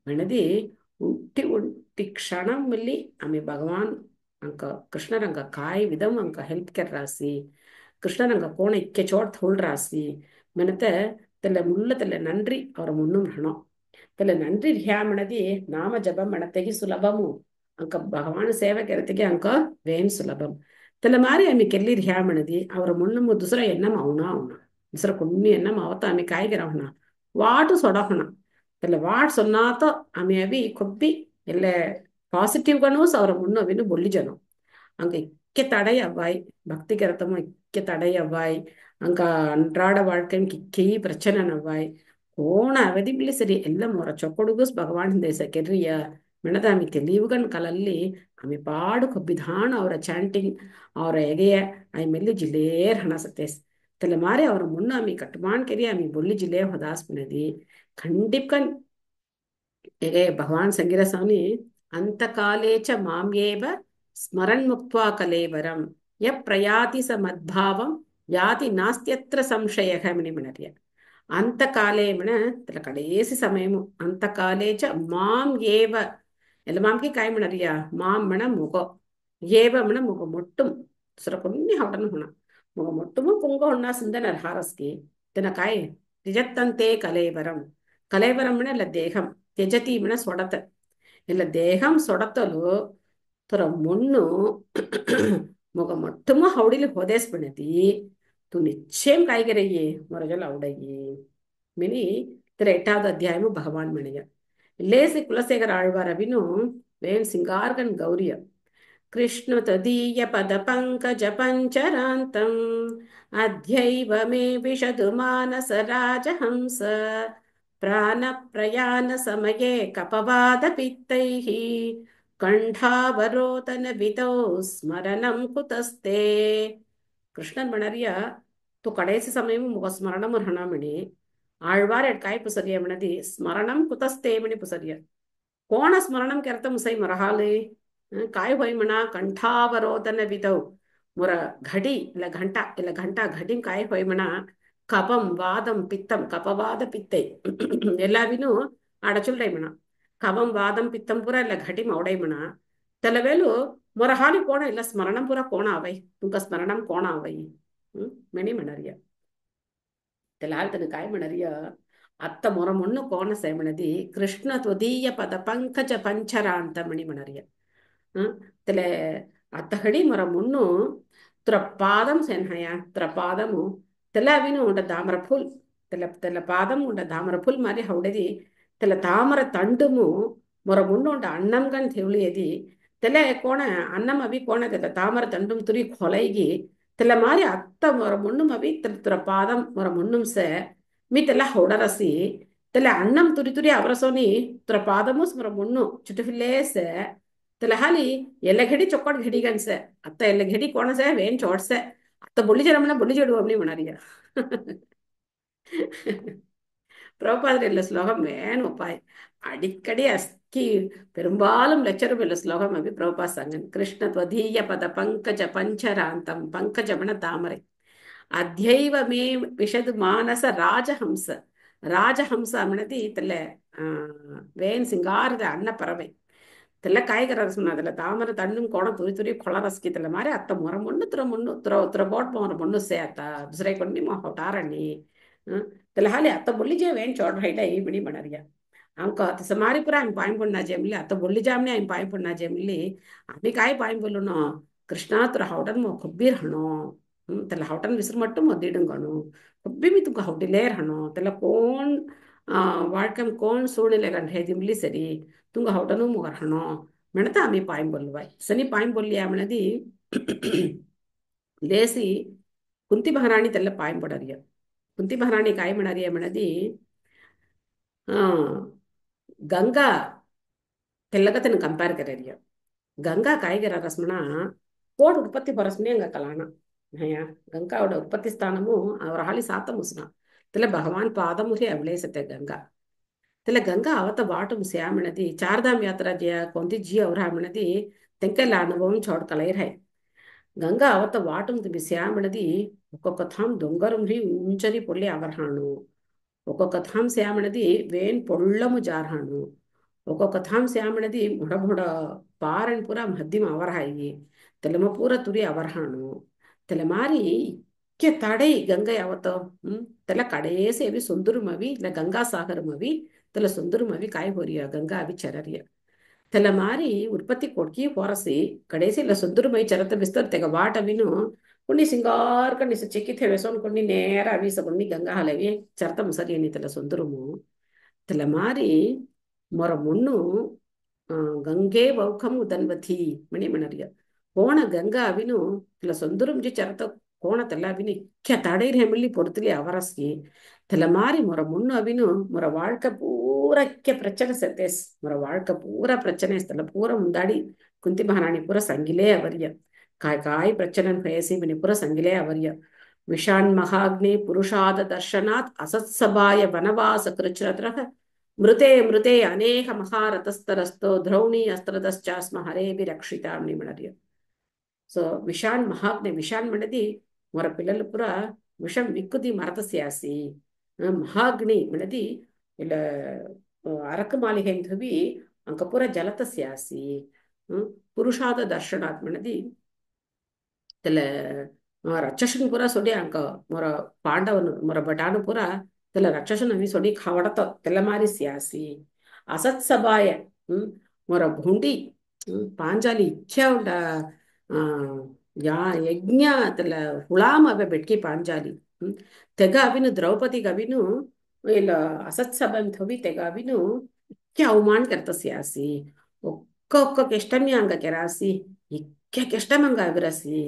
మనది ఉంటి క్షణం వెళ్ళి ఆమె భగవాన్ ಅಂಕ ಕೃಷ್ಣರಂಗ ಕಾಯಿ ವಿಧಂ ಅಂಕ ಹೆಲ್ಪ್ ಕೇರ್ ರಾಸಿ ಕೃಷ್ಣರಂಗ ಕೋಣ ಇಕ್ಕೆ ಚೋಟ್ ಥೋಳ್ ರಾಸಿ ಮೆನತೆ ತೆಲ್ಲ ಮುಳ್ಳ ತೆಲ್ಲ ನನ್ರಿ ಅವರ ಮುನ್ನು ಮೃಣೋ ತೆಲ್ಲ ನನ್ರಿ ಹ್ಯಾ ಮಣದಿ ನಾಮ ಜಪ ಮಣತೆಗೆ ಸುಲಭಮು ಅಂಕ ಭಗವಾನ್ ಸೇವೆ ಕೆರತೆಗೆ ಅಂಕ ವೇನ್ ಸುಲಭಂ తెల్ల మారి ఆమె కెళ్ళిర్ హ్యా మణది ಅವರ ಮುನ್ನು ದುಸರ ಎನ್ನಂ ಅವನ ದುಸರ కొన్ని ಎನ್ನಂ ಅವತ ಆమె ಕಾಯಿಗೆರವಣ ವಾಟು ಸೊಡಹಣ ಎಲ್ಲ ವಾಟ್ ಸೊನ್ನಾತ ಆమె ಅವಿ ಕೊಬ್ಬಿ ಎಲ್ಲ ಪಾಸಿಟಿವ್ ಗನೂಸ್ ಅವರ ಮುನ್ನು ಅವಿನು ಬೊಳ್ಳಿ ಜನ ಅಂಕ ಇಕ್ಕೆ ತಡೈ ಅವ್ವಾಯ್ ಭಕ್ತಿ ಕೆರತಮ ಇಕ್ಕೆ ತಡೈ ಅವ್ವಾಯ್ ಅಂಕ ಅನ್ರಾಡ வாழ்க்கைக்கு இக்கே பிரச்சனை அவ்வாய் கோண அவதி ಬಿಳಿ ಸರಿ ಎಲ್ಲ ಮೊರ ಚೊಕೊಡುಗುಸ್ ಭಗವಾನ್ ದೇಶ ಕೆರ್ರಿಯ ಮೆಣದ ಆమె ತಿಳಿಯುಗನ್ ಕಲಲ್ಲಿ ಆమె ಪಾಡು ಕೊಬ್ಬಿಧಾಣ ಅವರ ಚಾಂಟಿಂಗ್ ಅವರ ಎಗೆಯ ಆಯ್ ಮೆಲ್ಲಿ ಜಿಲೇರ್ ಹಣ ಸತೇಸ್ తెల్ల మారి ಅವರ ಮುನ್ನ ಆಮಿ ಕಟ್ಮಾನ್ ಕೆರಿ ಆಮಿ ಬೊಳ್ಳಿ ಜಿಲ್ಲೆ ಹೊದಾಸ್ಬಿನದಿ ಖಂಡಿಪ್ಕನ್ ಎಗೆ ಭಗವಾನ್ ಸಂಗಿರ ಸ್ವಾಮಿ ಅಂತಕಾಲೇಚ ಮಾಮ್ಯೇವ ಸ್ಮರನ್ ಮುಕ್ತ್ವಾ ಕಲೇವರಂ ಯ ಪ್ರಯಾತಿ ಸ ಮದ್ಭಾವಂ ಯಾತಿ ನಾಸ್ತ್ಯತ್ರ ಸಂಶಯ ಮಣಿಮಣರ್ಯ ಅಂತಕಾಲೇ ಮಣ తెల్ల కడేసి సమయము అంతకాలేచ మాం ఏవ ಎಲ್ಲ ಮಾಮ್ಗೆ ಕಾಯಿ ಮಣರಿಯ ಮಾಂ ಮಣ ಮುಗ ಏವ ಮಣ ಮುಗ ಮೊಟ್ಟುಂ ಸುರ కొన్ని ಹವಡನ ಹುಣ ಮುಗ ಮೊಟ್ಟುಮು ಪುಂಗ ಹುಣ್ಣ ಸಿಂದನ ಹಾರಸ್ತಿ ತನ ಕಾಯಿ ತ್ಯಜತ್ತಂತೆ ಕಲೇವರಂ ಮಣ ಇಲ್ಲ ದೇಹಂ ತ್ಯಜತಿ ಮಣ ಸೊಡತ ಇಲ್ಲ ದೇಹಂ ಸೊಡತಲು ತುರ ಮುನ್ನು ಮುಗ ಮೊಟ್ಟುಮು ಹೌಡಿಲಿ ಹೊದೇಸ್ಬಿಣತಿ ತು ನಿಶ್ಚയം ಕಾಯ್ಗೆರಯ್ಯೇ ಮೊರಗಲ್ ಅವಡಯ್ಯೇ மினி திரு 8வது அத்தியாயமும் பகவான் மணிய லேசி குலசேகர ஆழ்வாரவினு வேன் சிங்கார்கன் கௌரிய கிருஷ்ண ததீய பத பங்கஜ பஞ்சராந்தம் அத்யைவ மே விஷது மானச ராஜஹம்ச பிராண பிரயாண சமயே கபவாத பித்தைஹி கண்டாவரோதன விதோ ஸ்மரணம் குதஸ்தே கிருஷ்ணன் மணரிய ತು ಕಡೇಸಿ ಸಮಯము ಮುಗ ಸ್ಮರಣಂ ಹಣಮಣಿ ಆಳ್ವಾರ್ ಎಡ್ ಕಾಯಿ ಪುಸರಿಯ ಮಣದಿ ಸ್ಮರಣಂ ಕುತಸ್ತೇ ಮಣಿ ಪುಸರಿಯ ಕೋಣ ಸ್ಮರಣಂ ಕೆರತ ಮುಸೈ ಮರಹಾಲೆ ಕಾಯಿ ಹೊಯ್ಮಣ ಕಂಠಾವರೋಧನ ವಿಧೌ ಮುರ ಘಡಿ ಇಲ್ಲ ಘಂಟಾ ಘಡಿ ಕಾಯಿ ಹೊಯ್ಮಣ ಕಪಂ ವಾದಂ ಪಿತ್ತಂ ಕಪವಾದ ಪಿತ್ತೈ ಎಲ್ಲಾವಿನು ಆಡಚುಲ್ಡೈಮಣ ಕಪಂ ವಾದಂ ಪಿತ್ತಂ ಪುರ ಇಲ್ಲ ಘಟಿ ಮೌಡೈಮಣ ತೆಲವೇಲು ಮೊರಹಾಲಿ ಕೋಣ ಇಲ್ಲ ಸ್ಮರಣಂ ಪುರ ಕೋಣ ಅವೈ ತುಕ ಸ್ಮರಣಂ ಕೋಣ ಅವೈ ಮೆಣಿ ಮಣರಿಯ తెలాల్తను కాయ మణరియ అత్త మొరమొన్ను కోన సేమణది కృష్ణ త్వదీయ పద పంకజ పంచరాంత మణి మణరియ తెల అత్తహడి మొరమొన్ను త్రపాదం సెన్హయ త్రపాదము తెల అవిను ఉండ దామర ఫుల్ తెల పాదం ఉండ దామర ఫుల్ మరి హౌడది తెల తామర తండుము మొరమొన్ను ఉండ అన్నం గన్ తెవులియది తెల కోణ అన్నం అవి కోణ తెల తామర తండుం తురి కొలైగి తెల్ల మారి అత్త మొర మున్నుం అవి తుర పాదం మొర మున్నుం సే మీ తెల్ల హౌడరసి తెల్ల అన్నం తురి తురి అవరసోని తుర పాదము మొర మున్ను చుట్టుఫిల్లేసే తెల్ల ಹಾಲಿ ಎಲ್ಲ ಘಡಿ ಚೊಕ್ಕೊಡ್ ಘಡಿಗನ್ಸೆ ಅತ್ತ ಎಲ್ಲ ಘಡಿ ಕೋಣಸೆ ವೇನ್ ಚೋಡ್ಸೆ ಅತ್ತ ಬೊಳ್ಳಿ ಜರಮನ ಬೊಳ್ಳಿ ಜೋಡು ಅವನಿ ಮಣರಿಯ பிரபுபாதர் ஸ்லோகம் வேணும் ஒப்பாய் அடிக்கடி அஸ்கி பெரும்பாலும் லட்சரும் இல்ல ஸ்லோகம் அப்படி பிரபுபா சங்கன் கிருஷ்ண துவதீய பத பங்கஜ பஞ்சராந்தம் பங்கஜமண தாமரை அத்யைவ மே விஷது மானச ராஜஹம்ச அமனதி தெல்ல வேன் சிங்காರದ அன்ன பறவை తెల్ల కాయగర రసం ಅದೆಲ್ಲ ತಾಮರ ತಣ್ಣು ಕೋಣ ತುರಿ ತುರಿ ಕೊಳ ರಸ್ಕಿತಲ್ಲ ಮಾರಿ ಅತ್ತ ಮೊರ ಮಣ್ಣು ತುರ ಮಣ್ಣು ತುರ ಬೋಟ್ ಮೊರ ಮಣ್ಣು ಸೇ ಅತ್ತ ದುಸರೈ ಕೊಂಡಿ ಮೊ ಹೊಟಾರಣಿ ತೆಲ್ಲ ಹಾಲಿ ಅತ್ತ ಬೊಳ್ಳಿ ಜೇ ವೇನ್ ಚೋಡ್ ಹೈಡ ಈ ಬಿಡಿ ಬಣರಿಯ अंक समारी पूरा हम पाइम पड़ना जेमली अत बोली जामने हम पाइम पड़ना जेमली आम्ही काय पाइम बोलू न कृष्णा तुरा हावटन मो खब्बीर हणो त्याला हावटन विसर मट्टू मो दीडून गणू खब्बी मी तुका हावटिलेर हणो त्याला कोण वाळकम कोण सोडले गंढ हे जिमली सरी तुंगा हावटनू मोगर हणो म्हणता आम्ही पाइम बोलू बाई सनी पाइम बोलली आमणदी लेसी कुंती महाराणी त्याला पाइम पडरिय कुंती महाराणी काय म्हणारी म्हणदी गंगा తెల్లగతను కంపేర్ కరేరియ గంగా కాయగర రస్మణ కోడ్ ఉత్పత్తి పరస్మే అంగ కలాన హయ గంగా ಅವಡ ಉತ್ಪತ್ತಿ ಸ್ಥಾನಮು ಅವರ ಹಾಲಿ ಸಾತ ಮುಸ್ನ ತಲೆ ಭಗವಾನ್ ಪಾದಮುರಿ ಅವಲೇಸತೆ ಗಂಗಾ ತಲೆ ಗಂಗಾ ಅವತ ಬಾಟು ಶ್ಯಾಮಣದಿ ಚಾರ್ಧಾಮ್ ಯಾತ್ರಾ ಜಯ ಕೊಂತಿ ಜಿ ಅವರ ಹಮಣದಿ ತೆಂಕೆಲ್ಲ ಅನುಭವಂ ಚೋಡ್ ಕಲೈರ್ ಹೈ ಗಂಗಾ ಅವತ ವಾಟುಂ ತಿ ಶ್ಯಾಮಣದಿ ಒಕ್కొక్క థాం దొంగరం హి ఉంచరి పొల్లి అవర్హాను ఒక్కొక్క థాం శ్యామణది వేన్ పొళ్ళము జార్హాను ఒక్కొక్క థాం శ్యామణది ముడముడ పారన్ ಪೂರ ಮಧ್ಯಮ ಅವರ್ಹಾಯಿ ತೆಲಮ ಪೂರ ತುರಿ ಅವರ್ಹಾನು ತೆಲ ಮಾರಿ ಇಕ್ಕೆ ತಡೈ ಗಂಗಾ ಯಾವತ್ತ ತೆಲ ಕಡೇಸಿ ಅವಿ ಸುಂದರಮವಿ ಇಲ್ಲ ಗಂಗಾ ಸಾಗರಮವಿ ತೆಲ ಸುಂದರಮವಿ ಕಾಯಿ ಹೋರಿಯ ಗಂಗಾ ಅವಿ ಚರರಿಯ ತೆಲ ಮಾರಿ ಉತ್ಪತ್ತಿ ಕೊಡ್ಕಿ ಹೊರಸಿ ಕಡೇಸಿ ಇಲ್ಲ ಸುಂದರಮೈ ಚರತ ಬಿಸ್ತರ್ ತೆಗ ವಾಟ ಅವಿನು కొన్ని సింగార్ కన్ని చెక్కి తెవేసోన్ కొన్ని నేర అవి కొన్ని గంగా హలవి చరత ముసరి అని తెల సుందరము తెల మారి ಮೊರ ಮುನ್ನು ಗಂಗೆ ಬೌಖಂ ಉದನ್ವತಿ ಮಣಿ ಮಣರಿಯ ಕೋಣ ಗಂಗಾ ಅವಿನು ಇಲ್ಲ ಸೊಂದುರುಂಜಿ ಚರತ ಕೋಣ ತೆಲ್ಲ ಅವಿನಿ ಖ್ಯ ತಡೈರ್ ಹೆಮಲ್ಲಿ ಪೊಡ್ತಿಲಿ ಅವರಸ್ಗಿ ತೆಲ ಮಾರಿ ಮೊರ ಮುನ್ನು ಅವಿನು ಮೊರ ವಾಳ್ಕ ಪೂರಕ್ಕೆ ಪ್ರಚನೆ ಸೆತೆಸ್ ಮೊರ ವಾಳ್ಕ ಪೂರ ಪ್ರಚನೆ ತೆಲ ಪೂರ ಮುಂದಾಡಿ ಕುಂತಿ ಮಹಾರಾಣಿ ಪೂರ ಸಂಗಿಲೇ ಅವರ್ಯ ಕಾಯ್ ಕಾಯ್ ಪ್ರಚನನ್ ಭಯಸಿ ಮನಿ ಪೂರ ಸಂಗಿಲೇ ಅವರ್ಯ ವಿಷಾನ್ ಮಹಾಗ್ನಿ ಪುರುಷಾದ ದರ್ಶನಾತ್ ಅಸತ್ಸಭಾಯ ವನವಾಸ ಕೃಚ್ರತ್ರಃ ಮೃತೆ ಮೃತೆ ಅನೇಕ ಮಹಾರಥಸ್ತರಸ್ತೋ ದ್ರೌಣಿ ಅಸ್ತ್ರದಶ್ಚಾಸ್ಮ ಹರೇಬಿ ರಕ್ಷಿತಾ ಮಣರಿಯ ಸೊ ವಿಷಾನ್ ಮಹಾಗ್ನಿ ವಿಷಾನ್ ಮಣದಿ ಮೊರ ಪಿಲ್ಲಲು ಪುರ ವಿಷಂ ವಿಕ್ಕುದಿ ಮರತಸ್ಯಾಸಿ ಮಹಾಗ್ನಿ ಮಣದಿ ಇಲ್ಲ ಅರಕ ಮಾಲಿಗೆ ಧುವಿ ಅಂಕ ಪುರ ಜಲತಸ್ಯಾಸಿ ಪುರುಷಾದ ದರ್ಶನಾತ್ ಮಣದಿ ತಲೆ ರಕ್ಷಸನ್ ಪುರ ಸೊಡಿ ಅಂಕ ಮೊರ ಪಾಂಡವನು ಮೊರ ಬಟಾನು ಪುರ त्याला राक्षसन आम्ही सोडी खावडत त्याला मारी सियासी असत सबाय मोर भोंडी पांजाली इच्छा उंड या यज्ञ त्याला हुळाम अवे बेटकी पांजाली तेग अविनु द्रौपदी अविनु ಇಲ್ಲ ಅಸತ್ ಸಭೆ ಹೋಗಿ ತೆಗ ಅವಿನು ಇಕ್ಕೆ ಅವಮಾನ ಕರ್ತ ಸಿಯಾಸಿ ಒಕ್ಕ ಕೆಷ್ಟಮಿ ಹಂಗ ಕೆರಾಸಿ ಇಕ್ಕೆ ಕೆಷ್ಟಮಂಗ ಅವಿರಸಿ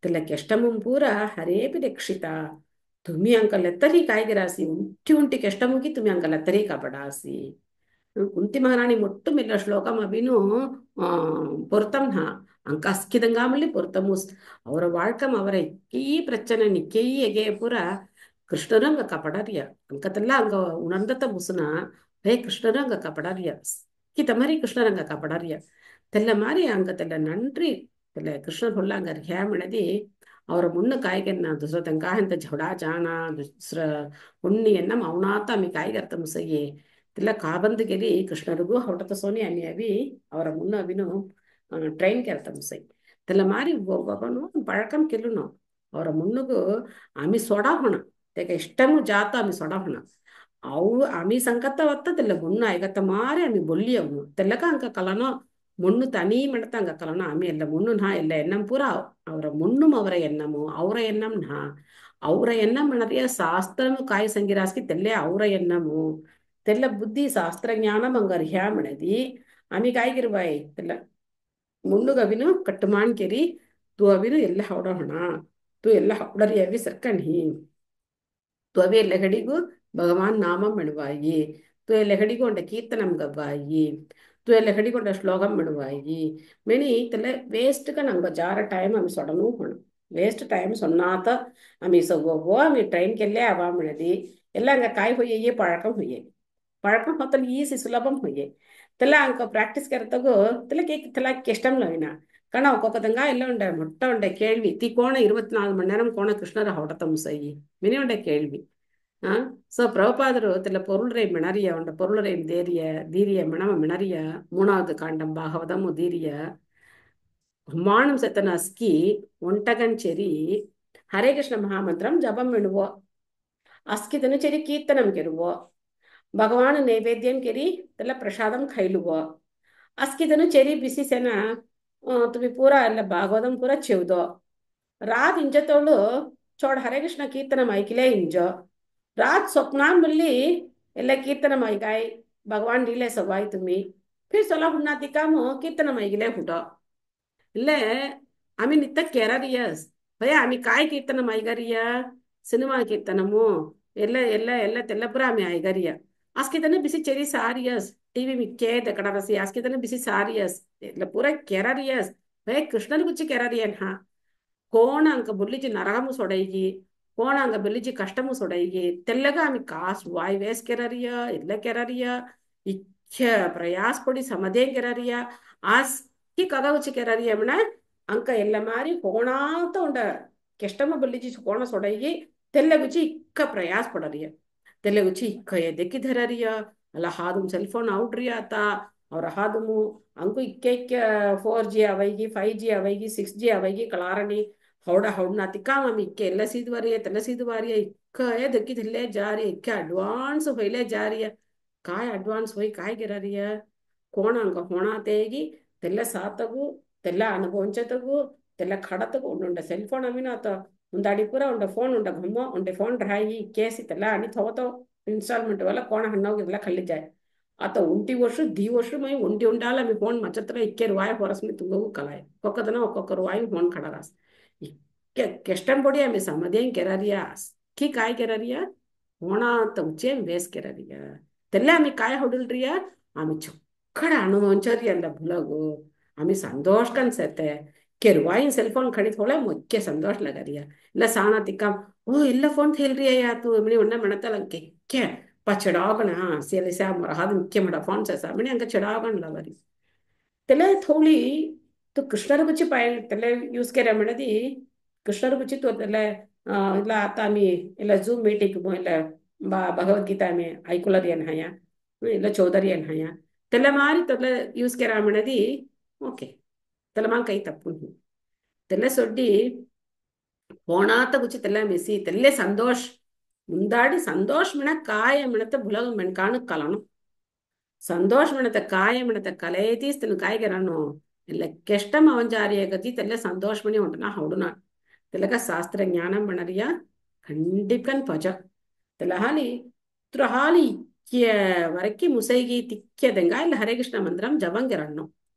ತೆಲ್ಲ ಕೆಷ್ಟಮಂ ಪೂರ ಹರೇಪಿ ರಕ್ಷಿತ तुम्ही अंकल तरी काय गिरासी उंटी उंटी कष्टमुगी तुम्ही अंकल तरी कापडासी कुंती महाराणी ಮೊಟ್ಟುಮೆಲ್ಲ ಶ್ಲೋಕಂ ಅಭಿನು பொருத்தம் நா ಅಂಕ ಅಸ್ಕಿದಂಗಾಮಲ್ಲಿ பொருத்தಮೂಸ್ ಅವರ ವಾಳ್ಕಂ ಅವರ ಈ ಪ್ರಚನೆ ನಿಕ್ಕೈ ಎಗೆ ಪುರ ಕೃಷ್ಣರಂಗ ಕಪಡರಿಯ ಅಂಕತೆಲ್ಲ ಅಂಗ ಉಣಂದತ ಮುಸುನ ಹೇ ಕೃಷ್ಣರಂಗ ಕಪಡರಿಯ ಕಿ ತಮರಿ ಕೃಷ್ಣರಂಗ ಕಪಡರಿಯ ತೆಲ್ಲ ಮಾರಿ ಅಂಗತೆಲ್ಲ ನನ್ರಿ ತೆಲ್ಲ ಕೃಷ್ಣ ಹೊಲ್ಲಾಂಗ ಹ್ಯಾಮಣದಿ ಅವರ ಮುನ್ನ ಕಾಯಿಗೆನ್ನ ದುಸ್ರ ತಂಗಾಯಂತ ಝೌಡಾ ಜಾಣ ದುಸ್ರ ಹುಣ್ಣಿಯನ್ನ ಮೌನಾತ ಆಮಿ ಕಾಯಿಗರ್ತ ಮುಸಗಿ ತಿಲ್ಲ ಕಾಬಂದಿಗೆಲಿ ಕೃಷ್ಣರಿಗೂ ಹೊಡತ ಸೋನಿ ಆಮಿ ಅವಿ ಅವರ ಮುನ್ನ ಅವಿನು ಟ್ರೈನ್ ಕೆರ್ತ ಮುಸೈ ತಿಲ್ಲ ಮಾರಿ ಒಬ್ಬನು ಪഴക്കം ಕೆಲ್ಲುನು ಅವರ ಮುನ್ನುಗು ಆಮಿ ಸೊಡಾ ಹೊಣ ತೆಗ ಇಷ್ಟಮು ಜಾತ ಆಮಿ ಸೊಡಾ ಹೊಣ ಅವು ಆಮಿ ಸಂಕತ್ತ ಒತ್ತದಿಲ್ಲ ಮುನ್ನ ಐಗತ್ತ ಮಾರಿ ಆಮಿ ಬೊಲ್ಲಿ ಅವನು ತೆಲ್ಲಕ ಅಂಕ ಕಲನೋ ಮುಣ್ಣು ತನಿ ಮಡತಂಗ ಕಲನ ಆಮಿ ಎಲ್ಲ ಮುಣ್ಣು ನಾ ಎಲ್ಲ ಎನ್ನಂ ಪೂರ ಅವರ ಮುಣ್ಣುಂ ಅವರ ಎನ್ನಮು ಅವರ ಎನ್ನಂ ನಾ ಅವರ ಎನ್ನಂ ಮಣರಿಯ ಶಾಸ್ತ್ರము ಕಾಯಿ ಸಂಗಿರಾಸ್ಕಿ ತೆಲ್ಲೆ ಅವರ ಎನ್ನಮು ತೆಲ್ಲ ಬುದ್ಧಿ ಶಾಸ್ತ್ರ ಜ್ಞಾನಂ ಅಂಗರ್ ಹ್ಯಾ ಮಣದಿ ಆಮಿ ಕಾಯಿಗಿರ್ವಾಯಿ ತೆಲ್ಲ ಮುಣ್ಣುಗವಿನು ಕಟ್ಟುಮಾನ್ ಕೆರಿ ತು ಅವಿನು ಎಲ್ಲ ಹೌಡೋಣ ತು ಎಲ್ಲ ಹೌಡರಿ ಅವಿ ಸರ್ಕಣಿ ತು ಅವಿ ಎಲ್ಲ ಗಡಿಗೂ ಭಗವಾನ್ ನಾಮಂ ಮಣವಾಯಿ ತು ಎಲ್ಲ ಗಡಿಗೂ ಒಂಡ ಕೀರ್ತನಂ ಗವ್ವಾಯಿ तू ಎಲ್ಲ ಹಿಡಿಕೊಂಡ ಶ್ಲೋಕಂ ಬಿಡುವಾಯಿ ಮೆನಿ ತಲೆ ವೇಸ್ಟ್ ಕ ನಂಗ ಜಾರ ಟೈಮ್ ಅಮಿ ಸೊಡನು ಹೊಣ ವೇಸ್ಟ್ ಟೈಮ್ ಸೊನ್ನಾತ ಅಮಿ ಸೊಗೋ ಅಮಿ ಟ್ರೈನ್ ಕೆಲ್ಲೆ ಅವ ಮಿಣದಿ ಎಲ್ಲ ಅಂಗ ಕಾಯಿ ಹೊಯ್ಯೇ ಪഴക്കം ಹೊಯ್ಯೆ ಪഴക്കം ಹೊತ್ತಲ್ ಈಸಿ ಸುಲಭಂ ಹೊಯ್ಯೆ ತೆಲ್ಲ ಅಂಕ ಪ್ರಾಕ್ಟೀಸ್ ಕರ್ತಗೋ ತೆಲ್ಲ ಕೇಕ್ ತೆಲ್ಲ ಕೆಷ್ಟಂ ಲವಿನ ಕಣ ಒಕ್ಕೊಕ್ಕದಂಗ ಎಲ್ಲ ಉಂಡೆ ಮೊಟ್ಟ ಉಂಡೆ ಕೇಳ್ವಿ ತಿ ಕೋಣ 24 மணி நேரம் கோண கிருஷ்ணர ಹೊಡತ ಮುಸೈ ಮಿನಿ ಉಂಡೆ ಕೇಳ್ವಿ ಆ ಸೊ பிரபுபாதர் தில பொருளுரை மிணறிய உண்ட பொருளுரை தேரிய தீரிய மிணம மிணறிய மூணாவது காண்டம் பாகவதம் தீரிய மானம் செத்தன அஸ்கி ஒண்டகன் செரி ஹரே கிருஷ்ண மகாமந்திரம் ஜபம் விடுவோ அஸ்கிதனு செரி கீர்த்தனம் கெருவோ भगवान नैवेद्यम केरी त्याला प्रसादम खायलुवो अस्किदनु चेरी बिसी सेना तुम्ही पुरा ಎಲ್ಲ ಭಾಗವತಂ ಪೂರ ಚೆವ್ದೋ ರಾತ್ ಇಂಜ ತೋಳು ಚೋಡ್ ಹರೇ ಕೃಷ್ಣ ಕೀರ್ತನ ಐಕಿಲೇ ಇಂಜೋ रात स्वप्नांबली ಎಲ್ಲ ಕೀರ್ತನ ಮೈಗಾಯ್ ಭಗವಾನ್ ಲೀಲೆ ಸವಾಯ್ तुम्ही फिर सोला हुन्ना दिकामो कीर्तन मैगिले हुटो ಇಲ್ಲೇ ಆಮಿ ನಿತ್ತ ಕೆರರಿಯಸ್ ಭಯ ಆಮಿ ಕಾಯ್ ಕೀರ್ತನ ಮೈಗರಿಯ ಸಿನಿಮಾ ಕೀರ್ತನಮು ಎಲ್ಲ ತೆಲ್ಲಪುರ ಆಮಿ ಐಗರಿಯ ಆಸ್ಕಿತನ ಬಿಸಿ ಚೆರಿ ಸಾರಿಯಸ್ ಟಿವಿ ಮಿಕ್ಕೆ ದಕಡರಸಿ ಆಸ್ಕಿತನ ಬಿಸಿ ಸಾರಿಯಸ್ ಎಲ್ಲ ಪೂರ ಕೆರರಿಯಸ್ ಭಯ ಕೃಷ್ಣನ ಗುಚ್ಚಿ ಕೆರರಿಯನ್ ಹಾ కోణ అంక బుల్లిచి నరకము సొడైగి కోణ అంక బుల్లిచి కష్టము సొడైగి తెల్లగా ఆమె కాస్ వాయ్ వేసుకెరరియా ఎల్లకెరరియా ఇచ్చ ప్రయాసపడి సమదేం కెరరియా ఆస్కి కగవచ్చి కెరరియమన అంక ఎల్ల మారి కోణాత ఉండ కెష్టము బుల్లిచి కోణ సొడైగి తెల్లగుచి ఇక్క ప్రయాసపడరియ తెల్లగుచి ఇక్క ఎదెక్కి ధరరియా అలా హాదుం సెల్ ఫోన్ అవుట్రియా త ಅವ್ರ ಹಾದುಮು ಅಂಕು ಇಕ್ಕೆ 4G ಅವೈಗಿ 5G ಅವೈಗಿ 6G ಅವೈಗಿ ಕಳಾರಣಿ हौड़ा हौड़ना तिका मम्मी के ಎಲ್ಲ सीधवारी है तल्ला सीधवारी है इक्का है दक्की दिल्ले जा रही है क्या एडवांस होइले जा रही है काय एडवांस होई काय गिरा रही है कोण अंग होना तेगी तेल्ला सातगु तेल्ला अनुभविंचतगु तेल्ला खड़तगु उंडे सेल फोन अमीना तो उंदाड़ी पूरा उंडे फोन उंडे घुम्मो उंडे फोन ड्राई केसी तेल्ला अनि थोतो इन्स्टॉलमेंट वाला कोण हन्नोग इल्ला खल्ली जाए आता उंटी वर्ष दी वर्ष मई उंटी उंडाला मी फोन मचत्र इक्के रुवाय होरस मी तुंगु कलाय कोकदना ఒక్కొక్క रुवाय फोन खड़रास ಕೆಷ್ಟನ್ ಬೊಡಿ ಆಮೆ ಸಮದೇಂ ಕೆರರಿಯಾ ಕಿ ಕಾಯ್ ಕೆರರಿಯಾ ಹೋಣ ಅಂತ ಉಚ್ಚೇಂ ವೇಸ್ ಕೆರರಿಯಾ ತೆಲ್ಲ ಆಮೆ ಕಾಯ್ ಹೊಡಲ್ರಿಯಾ ಆಮೆ ಚೊಕ್ಕಡ ಅನುಭವಿಂಚರಿ ಅಲ್ಲ ಬುಲಗು ಆಮೆ ಸಂತೋಷ ಕನ್ಸತ್ತೆ ಕೆರುವಾಯಿನ ಸೆಲ್ ಫೋನ್ ಖಡಿತ್ ಹೊಳೆ ಮುಖ್ಯ ಸಂತೋಷ ಲಗರಿಯಾ ಇಲ್ಲ ಸಾಣ ತಿಕ್ಕ ಓ ಇಲ್ಲ ಫೋನ್ ಥೇಲ್ರಿಯಾ ಯಾತು ಮನಿ ಒಣ್ಣ ಮಣತಲಂಕೆ ಕೆ ಪಚಡಾಗಣ ಸೇಲಿ ಸಾ ಮರಹಾದ ಮುಖ್ಯ ಮಡ ಫೋನ್ ಸಾ ಮನಿ ಅಂಗ ಚಡಾಗಣ ಲವರಿ तेले थोड़ी तो कृष्णर गुची पाय तेले यूज केल्या म्हणदी कृष्णर गुची तो तेले इला आता आम्ही इला झूम मीटिंग इला भगवद्गीता आम्ही ऐकुला येन हाया इला चौधरी येन हाया तेले मारी तेले यूज केल्या म्हणदी ओके तेले मांग काही तप्पु तेले सोड्डी ಹೋಣಾತ ಗುಚ್ಚಿ ತೆಲ್ಲ ಮೆಸಿ ತೆಲ್ಲೆ ಸಂತೋಷ್ ಮುಂದಾಡಿ ಸಂತೋಷ್ ಮಿಣ ಕಾಯ ಮಿಣತ ಬುಲಗ ಮೆಣ್ಕಾಣ ಕಲನು ಸಂತೋಷ ಮಿಣತ ಕಾಯ ಮಿಣತ ಕಲೇತೀಸ್ತನು ಕಾಯ್ಗೆರನು ಎಲ್ಲ ಕೆಷ್ಟಮ ಅವಂಜಾರಿಯ ಗತಿ ತೆಲ್ಲ ಸಂತೋಷ ಮಣಿ ಉಂಟನ ಹೌಡುನ ತೆಲಗ ಶಾಸ್ತ್ರ ಜ್ಞಾನ ಮಣರಿಯ ಖಂಡಿಕನ್ ಪಜ ತೆಲ ಹಾಲಿ ತ್ರ ಹಾಲಿ ವರಕ್ಕಿ ಮುಸೈಗಿ ತಿಕ್ಕ್ಯದಂಗ ಇಲ್ಲ ಹರೇ ಕೃಷ್ಣ ಮಂದಿರಂ ಜವಂಗೆರಣ್ಣು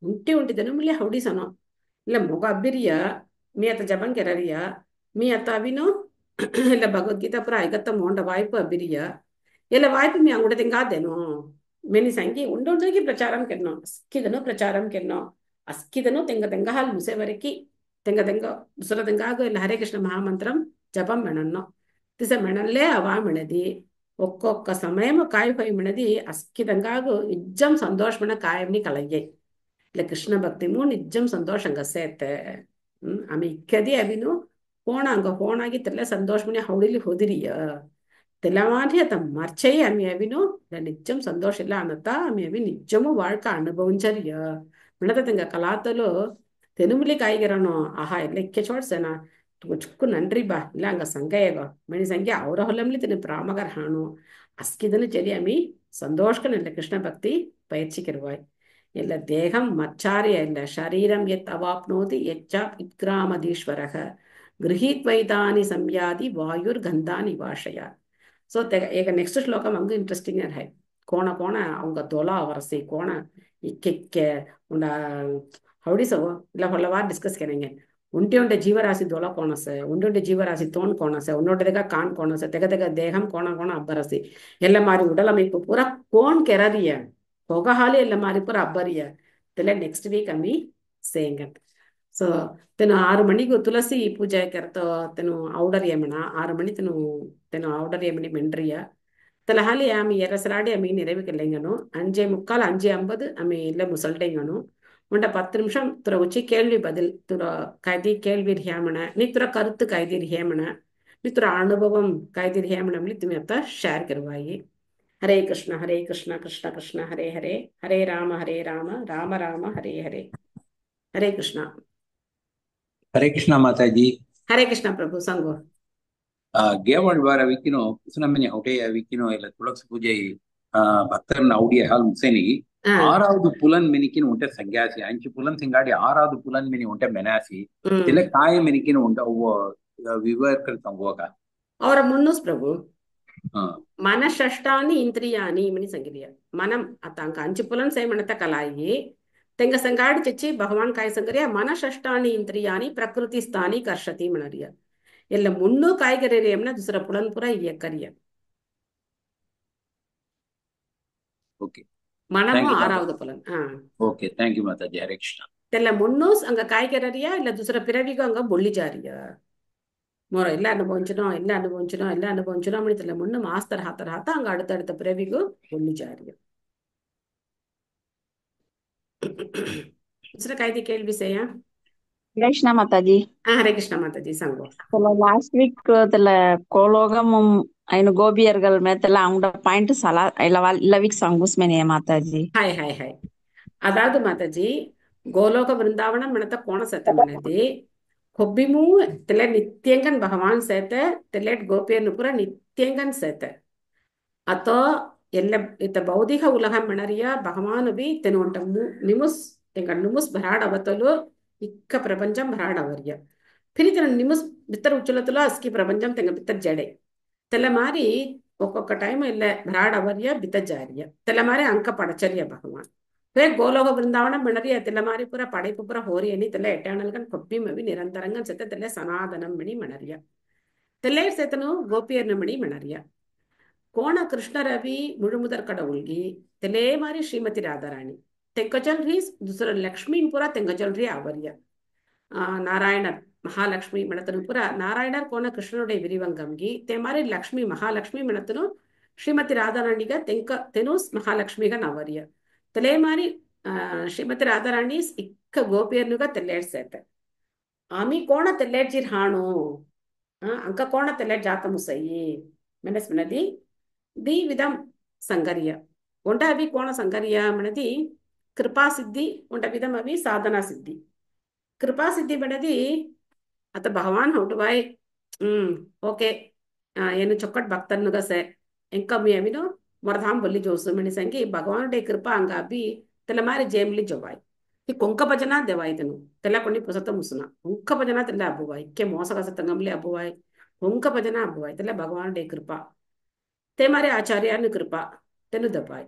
ಉಂಟಿದನು ಮುಳ್ಳಿ ಹೌಡಿಸನು ಇಲ್ಲ ಮೊಗ ಅಬ್ಬಿರಿಯ మీ అత జపంకెరరియా మీ అత్త అవిను ಇಲ್ಲ ಭಗವದ್ಗೀತಾ ಪುರ ಐಗತ್ತ ಮೋಂಡ ವಾಯ್ಪು ಅಬಿರಿಯ ಎಲ್ಲ ವಾಯ್ಪು మీ అంగుడ తింగాదేను మెని సంగి ఉండుండికి ప్రచారం కెన్నో అస్కిదను ప్రచారం కెన్నో అస్కిదను తెంగ తెంగ హాల్ ముసే వరకి తెంగ తెంగ దుసర తెంగాగు ಇಲ್ಲ హరే కృష్ణ మహామంత్రం జపం మెణన్నో తిస మెణల్లే అవా మెణది ఒక్కొక్క సమయము కాయ పోయి మెణది అస్కిదంగాగు నిజం సంతోషమైన కాయంని కలయ్యాయి ಇಲ್ಲ ಕೃಷ್ಣ ಭಕ್ತಿ ಮೂ ನಿಜಂ ಸಂತೋಷಂಗ ಸೇತೆ ಆಮೆ ಇಕ್ಕದಿ ಅವಿನು ಹೋಣ ಅಂಗ ಹೋಣಾಗಿ ತೆಲ್ಲ ಸಂತೋಷ ಮನೆ ಹೌಳಿಲಿ ಹೋದಿರಿಯ ತೆಲ್ಲ ಮಾಡಿ ಅತ ಮರ್ಚೈ ಆಮೆ ಅವಿನು ನಿಜಂ ಸಂತೋಷ ಇಲ್ಲ ಅನ್ನತ್ತ ಆಮೆ ಅವಿ ನಿಜಮು வாழ்க்கை ಅನುಭವಿಂಚರಿಯ ಮಿಣತಂಗ ಕಲಾತಲು ತೆನುಮುಲಿ ಕಾಯಿಗೆರನು ಆಹಾ ಎಲ್ಲ ಇಕ್ಕೆ ಚೋಡ್ಸೇನ ಚುಕ್ಕು ನನ್ರಿ ಬಾ ಇಲ್ಲ ಹಂಗ ಸಂಗಯಗ ಮಣಿ ಸಂಖ್ಯೆ ಅವರ ಹೊಲಂಲಿ ತಿನ್ನ ಪ್ರಾಮಗರ್ ಹಾಣು ಅಸ್ಕಿದನು ಚಲಿ ಆಮಿ ಸಂತೋಷಕನಲ್ಲ ಕೃಷ್ಣ ಭಕ್ತಿ ಪயிற்சிக்கிறவாய் ಇಲ್ಲ ದೇಹಂ ಮಚ್ಚಾರ್ಯ ಇಲ್ಲ ಶರೀರಂ ಯತ್ ಅವಾಪ್ನೋತಿ ಯಚ್ಚಾಪ್ ಇತ್ಗ್ರಾಮದೀಶ್ವರಃ ಗೃಹೀತ್ವೈತಾನಿ ಸಂಯಾದಿ ವಾಯುರ್ಗಂಧಾನಿ ವಾಶಯ ಸೊ ಈಗ ನೆಕ್ಸ್ಟ್ ಶ್ಲೋಕಂ ಅಂಗ ಇಂಟ್ರೆಸ್ಟಿಂಗ್ ಹೈ ಕೋಣ ಕೋಣ ಅವಂಗ ದೊಲಾ ವರಸಿ ಕೋಣ ಇಕ್ಕೆ ಉಂಡ ಹೌಡಿಸವು ಇಲ್ಲ ಹೊಲವಾರ್ ಡಿಸ್ಕಸ್ ಕೆನಂಗೆ ಉಂಟೆ ಉಂಟೆ ಜೀವರಾಶಿ ದೊಲ ಕೋಣಸೆ ಉಂಟೆ ಜೀವರಾಶಿ ತೋಣ್ ಕೋಣಸೆ ಉನ್ನೊಟ್ಟೆಗ ಕಾಣ್ ಕೋಣಸೆ ತೆಗ ದೇಹಂ ಕೋಣ ಕೋಣ ಅಬ್ಬರಸಿ ಎಲ್ಲ ಮಾರಿ ಉಡಲಮೈಪು ಪೂರ ಕೋಣ್ ಕೆರರಿಯ ಹೋಗ ಹಾಲಿ ಎಲ್ಲ ಮಾರಿ ಪೂರ ಅಬ್ಬರಿಯ ತೆಲ್ಲ ನೆಕ್ಸ್ಟ್ ವೀಕ್ ಅಮ್ಮಿ ಸೇಂಗಂತ ಸೊ ತೆನು 6 ಮಣಿಗೂ ತುಳಸಿ ಪೂಜೆ ಕೆರತೋ ತೆನು ಔಡರ್ ಯಮಣ 6 ಮಣಿ ತೆನು ಔಡರ್ ಯಮಣಿ ಮೆಂಡ್ರಿಯ ತೆಲ ಹಾಲಿ ಆಮಿ ಎರಸರಾಡಿ ಅಮ್ಮಿ ನೆರವಿಕೆಲ್ಲೆಂಗನು 5:45 5:50 ಅಮ್ಮಿ ಇಲ್ಲ ಮುಸಲ್ಡೆಂಗನು உண்ட 10 நிமிஷம் துற உச்சி கேள்வி பதில் துற கைதி கேள்வி ஹேமன நீ துற கருத்து கைதி ஹேமன मी तुला अनुभवम काहीतरी हे म्हणून तुम्ही आता शेअर करवाई. हरे कृष्ण कृष्ण कृष्ण हरे हरे, हरे राम राम राम हरे हरे. हरे कृष्ण. हरे कृष्णा माता जी. हरे कृष्ण प्रभु संगो. கேவாழ்வார விக்கணும் கிருஷ்ணமணி ஹவுடைய விக்கணும் இல்ல துளசி பூஜை பக்தர் நவுடைய ஹால் முசேனி हाँ. ஆறாவது புலன் மினிக்கின்னு உண்ட சங்கியாசி அஞ்சு புலன் சிங்காடி ஆறாவது புலன் மினி உண்ட மெனாசி தில हम्म. காய மினிக்கின்னு உண்ட விவர்கள் தங்கோகா. और मुन्नुस प्रभु ஆ, मनषष्टानि इंद्रियाणि मनी संगिरिया मनम अतांक अंचु पुलन से मनत कलाई तेंग संगाड चची भगवान काय संगरिया मनषष्टानि इंद्रियाणि प्रकृति स्थानी कर्षति मनरिया ಎಲ್ಲ ಮುಣ್ಣು ಕಾಯ್ಗರಿಯಮ್ನ ದುಸರ ಪುಲನ್ ಪುರ ಇಯಕ್ಕರಿಯ ஓகே. மனமும் தேங்க்யூ மாதா. ஆறாவது புலன். ஓகே, தேங்க்யூ மாதாஜி. ஹரே கிருஷ்ணா. தெல்ல முன்னூஸ் அங்க காய்கறியா இல்ல துசர பிறவிக்கும் அங்க பொள்ளிஜாரியா மோர எல்லாம் அனுபவிச்சிடும் அப்படி தெரியல முன்னு மாஸ்தர் ஹாத்தர் அங்க அடுத்தடுத்த பிறவிக்கும் பொள்ளிஜாரியா. दुसरं काय ते केळवी से या. कृष्ण माताजी. हरे कृष्ण माताजी सांगो. லாஸ்ட் வீக் கோலோகமும் ఆయన గోపియర్గల్ మేతల అంగ పాయింట్ సలా ఇలా వీక్ సంగుస్ మేనే మాతాజీ. हाय हाय हाय. அதாவது மாதாஜி கோலோக விருந்தாவனம் மனத்த கோண சத்தம் అనేది கொப்பிமு தில நித்தியங்கன் பகவான் சேத்த திலட் கோபியர்னு புற நித்தியங்கன் சேத்த அத்தோ ಎಲ್ಲ ಇತ್ತ ಭೌತಿಕ ಉಲಹಂ ಮಣರಿಯ ಭಗವಾನ್ ಬಿ ತೆನುಂಟ ನಿಮುಸ್ ತೆಂಗ ನಿಮುಸ್ ಭರಾಡ್ ಅವತಲು ಇಕ್ಕ ಪ್ರಪಂಚಂ ಭರಾಡ್ ಅವರ್ಯ ಫಿರಿ ತೆನ ನಿಮುಸ್ ಬಿತ್ತರ ಉಚ್ಚಲತಲು ಅಸ್ಕಿ ಪ್ರಪಂಚಂ ತೆಂಗ ಬಿತ್ತರ ಜಡೆ తెల్ల మారి ఒక్కొక్క టైం ఇల్ల భ్రాడ్ అవర్య బితజార్య తెల్లమారి అంక పడచర్య భగవాన్ ఫే గోలోక బృందావనం మిణరియ తెల్లమారి పుర పడైపు పుర హోరి అని తెల్ల ఎటానల్ గన్ కొబ్బిమవి నిరంతరంగా సెత తెల్ల సనాతనం మిణి మిణరియ తెల్ల సెతను గోపియర్ను మిణి మిణరియ கோண கிருஷ்ணரவி முழுமுதற் கடவுள்கி தெலே மாதிரி ஸ்ரீமதி ராதாராணி தெங்கச்சல்ரி துசர லக்ஷ்மின் புற தெங்கச்சல்ரி அவர்ய நாராயணர் மகாலட்சுமி மெனத்தனும் புற நாராயணர் கோண கிருஷ்ணனுடைய விரிவங்கம்கி தே மாதிரி லக்ஷ்மி மகாலட்சுமி மெனத்தனும் ஸ்ரீமதி ராதாராணிக தெங்க தெனுஸ் மகாலட்சுமிக நவர்ய தெலே மாதிரி ಶ್ರೀಮತಿ ರಾಧಾರಾಣಿ ಇಕ್ಕ ಗೋಪಿಯರ್ನುಗ ತೆಲ್ಲೇಡ್ ಸೇತೆ ಆಮಿ ಕೋಣ ತೆಲ್ಲೇಡ್ ಜಿರ್ ಹಾಣು ಅಂಕ ಕೋಣ ತೆಲ್ಲೇಡ್ ಜಾತ ಮುಸಯಿ ಮೆನಸ್ ಮೆನದಿ दी विधम संगर्य उंट अभी कोण संगर्य मनदी कृपा सिद्धि उंट विधम अभी साधना सिद्धि कृपा सिद्धि मनदी अत भगवान हुटवाय ओके ಏನು ಚೊಕ್ಕಟ್ ಭಕ್ತನ್ನುಗ ಸೆ ಎಂಕಮ್ಮಿ ಅವಿನು ಮರಧಾಮ್ ಬಲ್ಲಿ ಜೋಸು ಮೆಣಿಸಂಗಿ ಭಗವಾನ್ ಡೆ ಕೃಪಾ ಅಂಗ ಅಭಿ ತೆಲಮಾರಿ ಜೇಮ್ಲಿ ಜವಾಯ್ ಈ ಕೊಂಕ ಭಜನಾ ದೇವಾಯ್ತನು ತೆಲ ಕೊಂಡಿ ಪುಸತ ಮುಸುನ ಕೊಂಕ ಭಜನಾ ತೆಲ್ಲ ಅಬ್ಬುವಾಯ್ ಕೆ ಮೋಸಗಸ ತಂಗಮ್ಲಿ ಅಬ್ಬುವಾಯ್ ಕೊಂಕ ಭಜನಾ ಅಬ್ಬುವಾಯ್ ತೆಲ್ಲ ಭಗವಾನ್ ಡೆ ಕೃಪಾ ते मारे आचार्यानु कृपा तेनु दपाय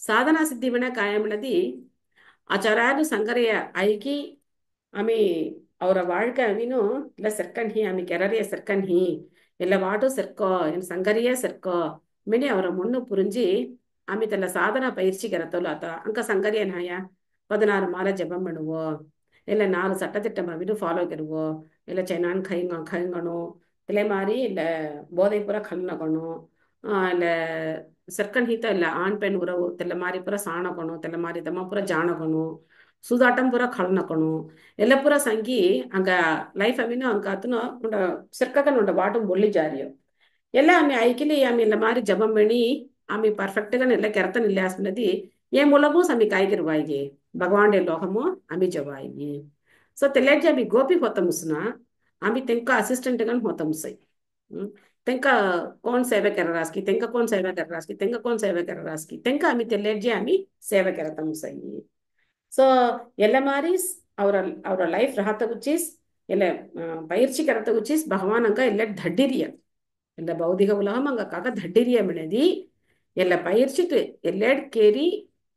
साधना सिद्धि विना कायमनदी आचार्यानु संगरय ऐकी आमी ಅವರ வாழ்க்கை ಅವಿನು ಇಲ್ಲ ಸರ್ಕನ್ ಹಿ ಆಮಿ ಕೆರರಿಯ ಸರ್ಕನ್ ಹಿ ಎಲ್ಲ ವಾಟು ಸರ್ಕೋ ಏನು ಸಂಗರಿಯ ಸರ್ಕೋ ಮಿನಿ ಅವರ ಮುನ್ನು ಪುರಿಂಜಿ ಆಮಿ ತಲ್ಲ ಸಾಧನ ಪயிற்சி கரத்தோல அத்த அங்க சங்கரிய நாய 16 மாலை ஜெபம் பண்ணுவோம் இல்ல 4 சட்டத்திட்டம் அவினு ஃபாலோ கருவோம் இல்ல சைனான் கைங்கணும் இல்லை மாதிரி இல்ல போதை புற கண்ணகணும் இல்ல ಸರ್ಕನ್ ಹಿತ ಇಲ್ಲ ಆಣ್ ಪೆಣ್ ಉರವು ತೆಲ್ಲ ಮಾರಿ ಪುರ ಸಾಣಕಣು ತೆಲ್ಲ ಮಾರಿ ತಮ್ಮ ಪುರ ಜಾಣಕಣು ಸುದಾಟಂ ಪುರ ಕಳ್ನಕಣು ಎಲ್ಲ ಪುರ ಸಂಗಿ ಅಂಗ ಲೈಫ್ ಅವಿನ ಅಂಕ ಅತನು ಉಂಡ ಸರ್ಕಕನ್ ಉಂಡ ಬಾಟು ಬೊಳ್ಳಿ ಜಾರಿಯೋ ಎಲ್ಲ ಆమె ಐಕಿಲಿ ಆమె ಎಲ್ಲ ಮಾರಿ ಜಬಂ ಬೆಣಿ ಆమె ಪರ್ಫೆಕ್ಟ್ గా ಎಲ್ಲ ಕೆರತನ್ ಇಲ್ಲ ಆಸ್ನದಿ ఏ మూలము సమి కాయగిరవాయి భగవాన్ డే లోకము ఆమె జవాయి సో తెల్లెడ్జి ఆమె గోపి హోతముసున ఆమె తెంక అసిస్టెంట్ గన్ హోతముసై तेंका कोण सेवा करा रासकी तेंका कोण सेवा करा रासकी तेंका कोण सेवा करा रासकी तेंका आम्ही तेल्लेड्जी आम्ही सेवा करता मुसई सो ಎಲ್ಲ ಮಾರೀಸ್ ಅವರ ಅವರ ಲೈಫ್ ರಹತ ಗುಚ್ಚಿಸ್ ಎಲ್ಲ ಪೈರ್ಚಿ ಕರತ ಗುಚ್ಚಿಸ್ ಭಗವಾನ್ ಅಂಕ ಎಲ್ಲ ಧಡ್ಡಿರಿಯ ಎಲ್ಲ ಭೌತಿಕ ಉಲಹಂ ಅಂಗ ಕಾಕ ಧಡ್ಡಿರಿಯ ಮಿಣದಿ ಎಲ್ಲ ಪೈರ್ಚಿಟ್ ಎಲ್ಲೆಡ್ ಕೇರಿ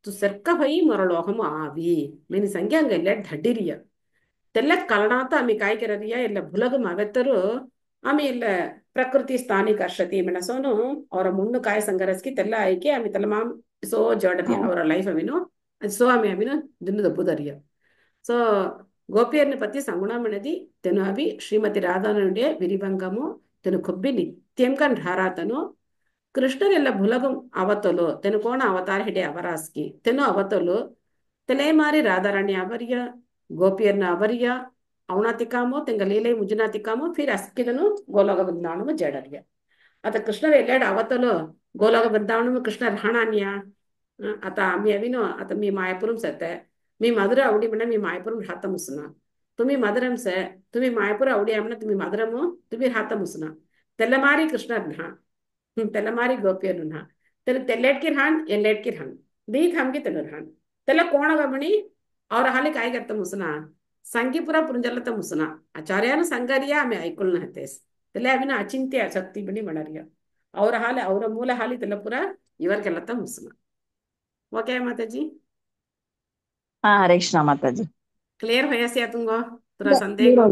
ತು ಸರ್ಕ ಭೈ ಮರಳೋಹಂ ಆವಿ ಮಿನಿ ಸಂಖ್ಯೆ ಅಂಗ ಎಲ್ಲ ಧಡ್ಡಿರಿಯ ತೆಲ್ಲ ಕಲನಾತ ಆಮಿ ಕಾಯ್ಕೆರರಿಯ ಎಲ್ಲ ಭುಲಗಂ ಅವೆತ್ತರು ಆಮಿ ಎಲ್ಲ ಪ್ರಕೃತಿ ಸ್ಥಾನಿ ಕರ್ಷತಿ ಮೆಣಸೋನು ಅವರ ಮುನ್ನು ಕಾಯ ಸಂಗರಸ್ಕಿ ತೆಲ್ಲ ಆಯ್ಕೆ ಆಮಿ ತಲ್ಲ ಮಾಮ್ ಸೋ ಜೋಡರಿಯ ಅವರ ಲೈಫ್ ಅವಿನು ಸೋ ಆಮಿ ಅವಿನು ದಿನ ದಬ್ಬುದರಿಯ ಸೊ ಗೋಪಿಯರ್ನ ಪತಿ ಸಂಗುಣಮಣದಿ ತೆನು ಅಭಿ ಶ್ರೀಮತಿ ರಾಧಾನುடைய ವಿರಿಭಂಗಮು ತೆನು ಕೊಬ್ಬಿ ನಿತ್ಯಂ ಕನ್ ಢಾರಾತನು ಕೃಷ್ಣರೆಲ್ಲ ಭುಲಗಂ ಅವತಲು ತೆನು ಕೋಣ ಅವತಾರ ಹಿಡೆ ಅವರಾಸ್ಕಿ ತೆನು ಅವತಲು ತೆಲೆ ಮಾರಿ ರಾಧಾರಾಣಿ ಅವರ್ಯ ಗೋಪಿಯರ್ನ ಅವರ್ಯ ಅವನಾತಿಕಾಮೋ ತೆಂಗ ಲೀಲೆ ಮುಜುನಾತಿಕಾಮೋ ಫಿರ್ ಅಸ್ಕಿದನು ಗೋಲೋಗ ಬೃಂದಾವನಮ ಜಡರ್ಯ आता कृष्ण एल्लेड आवतलो गोलोग वृंदावन कृष्ण राहणान्या आता आम्ही अविनो आता मी मायापुरम सते मी मधुर आवडी म्हणा मी मायापुरम राहता मुसना तुम्ही मधुरम से तुम्ही मायापुर आवडी म्हणा तुम्ही मधुरमो तुम्ही राहता मुसना तेलमारी कृष्ण रहा तेलमारी गोपियर रहा तेल तेल्लेट की राहण एल्लेट की राहण दी थाम की तेल राहण तेल कोण गमणी और हाली काय करता मुसना संगीपुरा पुंजलता मुसना आचार्यान संगरिया आम्ही ऐकून नव्हतेस त्याला अविನ ಅಚಿಂತ್ಯ ಶಕ್ತಿ ಬಣಿ ಮಣರಿಯ ಅವರ ಹಾಲೆ ಅವರ ಮೂಲ ಹಾಲಿ ತೆಲ್ಲ ಪುರ ಇವರ್ಗೆಲ್ಲತ್ತ ಮುಸ್ಮ ಓಕೆ ಮಾತಾಜಿ हाँ हरे कृष्णा माता जी। क्लियर होया से तुंगो तुरा संदेह क्लियर हो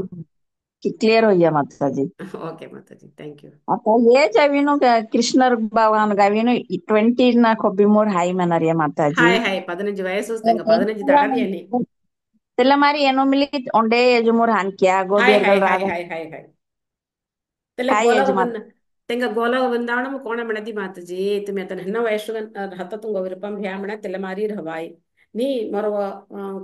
क्लियर हो गया माता जी। ओके माताजी थैंक यू आता ಏಜ್ ಅವಿನು ಕೃಷ್ಣರ ಭಗವಾನ್ ಅವಿನು 20 ನ ಕೊಬ್ಬಿ ಮೂರ್ ಹೈ ಮನರಿಯ ಮಾತಾಜಿ ಹಾಯ್ ಹಾಯ್ 15 ವಯಸ್ಸು ತೆಂಗ 15 ದಾಟದಿಯನಿ తెల్ల మరి ఎనోమిలి ಒಂದೇ ಏಜ್ ಮೂರ್ ಹಾನ್ಕ್ಯಾ हाय ಗೋಬಿಯರ್ಗಲ್ हाय हाय ರಾಗ हाय हाय हाय तेले हाय गोलग ಏಜ್ बन ಮಾತ तेंगा गोलग वृंदावन में कोण म्हणती माताजी तुम्ही आता हन्न वयस्సు राहता तुंग विरपम ह्या म्हणा तेला मारी रवाई नी मोर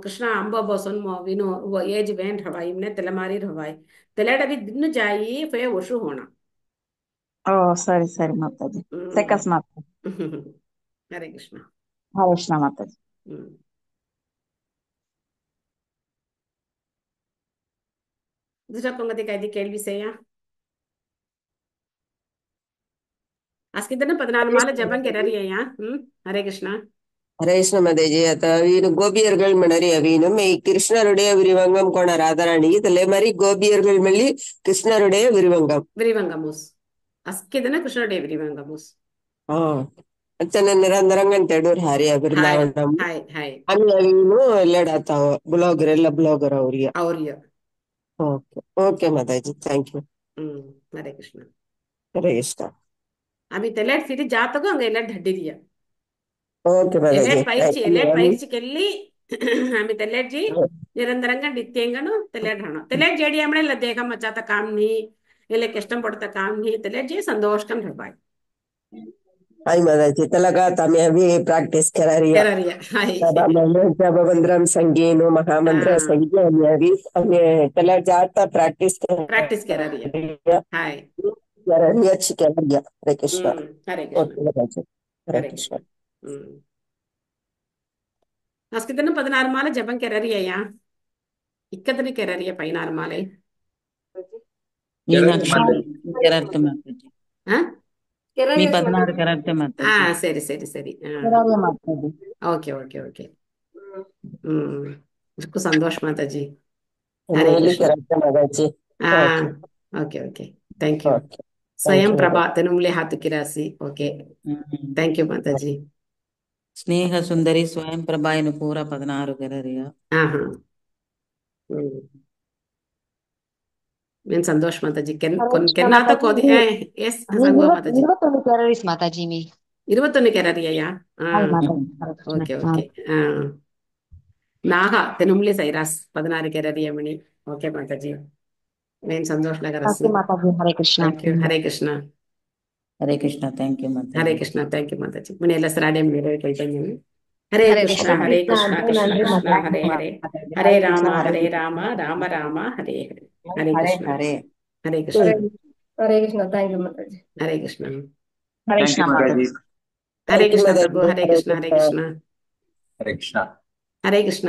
कृष्ण अंब बसन मो विनो वो एज वेन रवाई मने तेला मारी रवाई तेलेड अभी दिन जाई फे वशु होना ಓ ಸರಿ ಸರಿ ಮಾತಾಜಿ ಸೆಕಸ್ ಮಾತ हरे कृष्ण ಹರೇ ಕೃಷ್ಣ ಮಾತಾಜಿ दूसरा पंगति का केळवी सेया अस्किदन 14 माला जपन केररिया हरे कृष्ण ഹരേഷ്ണമതേജി അത്ത വീര് ഗോപിയർകൾ മണരി അവീനും ഈ കൃഷ്ണരുടെ വിരിവംഗം കൊണ രാധാറാണി തലേ മരി ഗോപിയർകൾ മല്ലി കൃഷ്ണരുടെ വിരിവംഗം ವಿರಿವಂಗಮೂಸ್ ಅಸ್ಕಿದನ ಕೃಷ್ಣಡೆ ವಿರಿವಂಗಮೂಸ್ ಅಚ್ಚನ ನಿರಂತರಂಗನ್ ತೆಡೂರ್ ಹಾರಿಯ ಹಾಯ್ ಬೃಂದಾವನಂ ಹಾಯ್ ಹಾಯ್ ಹಂಗ ಅವೀನು ಎಲ್ಲಡಾತಾವ ಬ್ಲಾಗರ್ ಎಲ್ಲ ಬ್ಲಾಗರ್ ಅವ್ರಿಗೆ ಅವ್ರಿಯ ಓಕೆ ಓಕೆ ಮಾತಾಜಿ ಥ್ಯಾಂಕ್ ಯು ಹರೇ ಕೃಷ್ಣ ಹರೇ ಕೃಷ್ಣ ಅಭಿ ತೆಲೆಟ್ ಫಿರಿ ಜಾತಗೋ ಹಂಗ ಎಲ್ಲ ಢಡ್ಡಿರಿಯ ఓకే మాతాజీ ఎల్లెట్ పైచికెళ్ళి ఆమె తెల్లెడ్జి నిరంతరంగా నిత్యంగాను తెల్లెడ్హണം తెల్లెడ్ జేడి ఆమె ಇಲ್ಲ ದೇಹ ಮಚಾತ ಕಾಮ್ನಿ ಇಲ್ಲ ಕಷ್ಟಂ ಪಡ್ತ ಕಾಮ್ನಿ ತೆಲ್ಲెడ్జి ಸಂತೋಷಕಂ ರಬಾಯ್ हाय माताजी तलगा तमे अभी प्रैक्टिस करा रही है ಕೆರರಿಯ ಹಾಯ್ जब मंत्रम संगीनो महामंत्र संगीन अभी हमें तला जाता प्रैक्टिस कर ಪ್ರಾಕ್ಟೀಸ್ ಕೆರರಿಯ रही है ಹಾಯ್ रही अच्छी कह रही है हरे कृष्ण ಹರೇ ಕೃಷ್ಣ ओके माताजी हरे ಹರೇ कृष्ण ಕೃಷ್ಣ ಅಸ್ಕಿದನ 16 ಮಾಲೆ ಜಪಂ ಕೆರರಿಯ ಇಕ್ಕದನ ಕೆರರಿಯ 16 ಮಾಲೆ ಕೆರರ್ತೆ ಮಾತಾಜಿ ಹಾ మీ 16 ಕೆರರ್ತೆ ಮಾತಾಜಿ ಸರಿ ಸರಿ ಸರಿ ಮಾತಾಜಿ ಓಕೆ ಓಕೆ ಓಕೆ इसको संतोष माता जी हरे मेली कृष्ण करते माताजी okay okay okay thank you okay स्वयं प्रभा तनुमले हाथ की राशि ओके थैंक यू माता जी ಸ್ನೇಹ ಸುಂದರಿ ಸ್ವಯಂ ಪ್ರಭಾಯನ್ನು ಪೂರ 16 ಕೆರರಿಯ हाँ हाँ मैं संतोष माता जी केन्ना तो कोदी यस संगो माता जी 21 ಕ್ಯಾಲರೀಸ್ ಮಾತಾಜಿ ಮೀ 21 ಕೆರರಿಯ ಓಕೆ ಓಕೆ ನಾಗ ತೆನುಮ್ಲಿ ಸೈರಾಸ್ 16 ಕೆರರಿಯ ಮಣಿ ಓಕೆ ಮಾತಾ जी मैं संतोष नगर ಮಾತಾಜಿ Hare Krishna thank you Hare Krishna Hare Krishna thank you ಮಾತಾಜಿ हरे कृष्ण थैंक यू माता जी मैंने ಎಲ್ಲ ಸರಾಡೆ ಮೇಲೆ ಕೈತೇನೆ हरे कृष्ण हरे कृष्ण कृष्ण कृष्ण हरे हरे हरे राम राम राम हरे हरे हरे कृष्ण हरे कृष्ण ಹರೇ ಕೃಷ್ಣ ಥ್ಯಾಂಕ್ ಯು ಮಾತಾಜಿ हरे कृष्ण ಹರೇ ಥ್ಯಾಂಕ್ ಕೃಷ್ಣ ಯು ಮಾತಾಜಿ Hare Thank you, Krishna Mataji. प्रभु हरे कृष्ण हरे कृष्ण ಹರೇ ಕೃಷ್ಣ हरे कृष्ण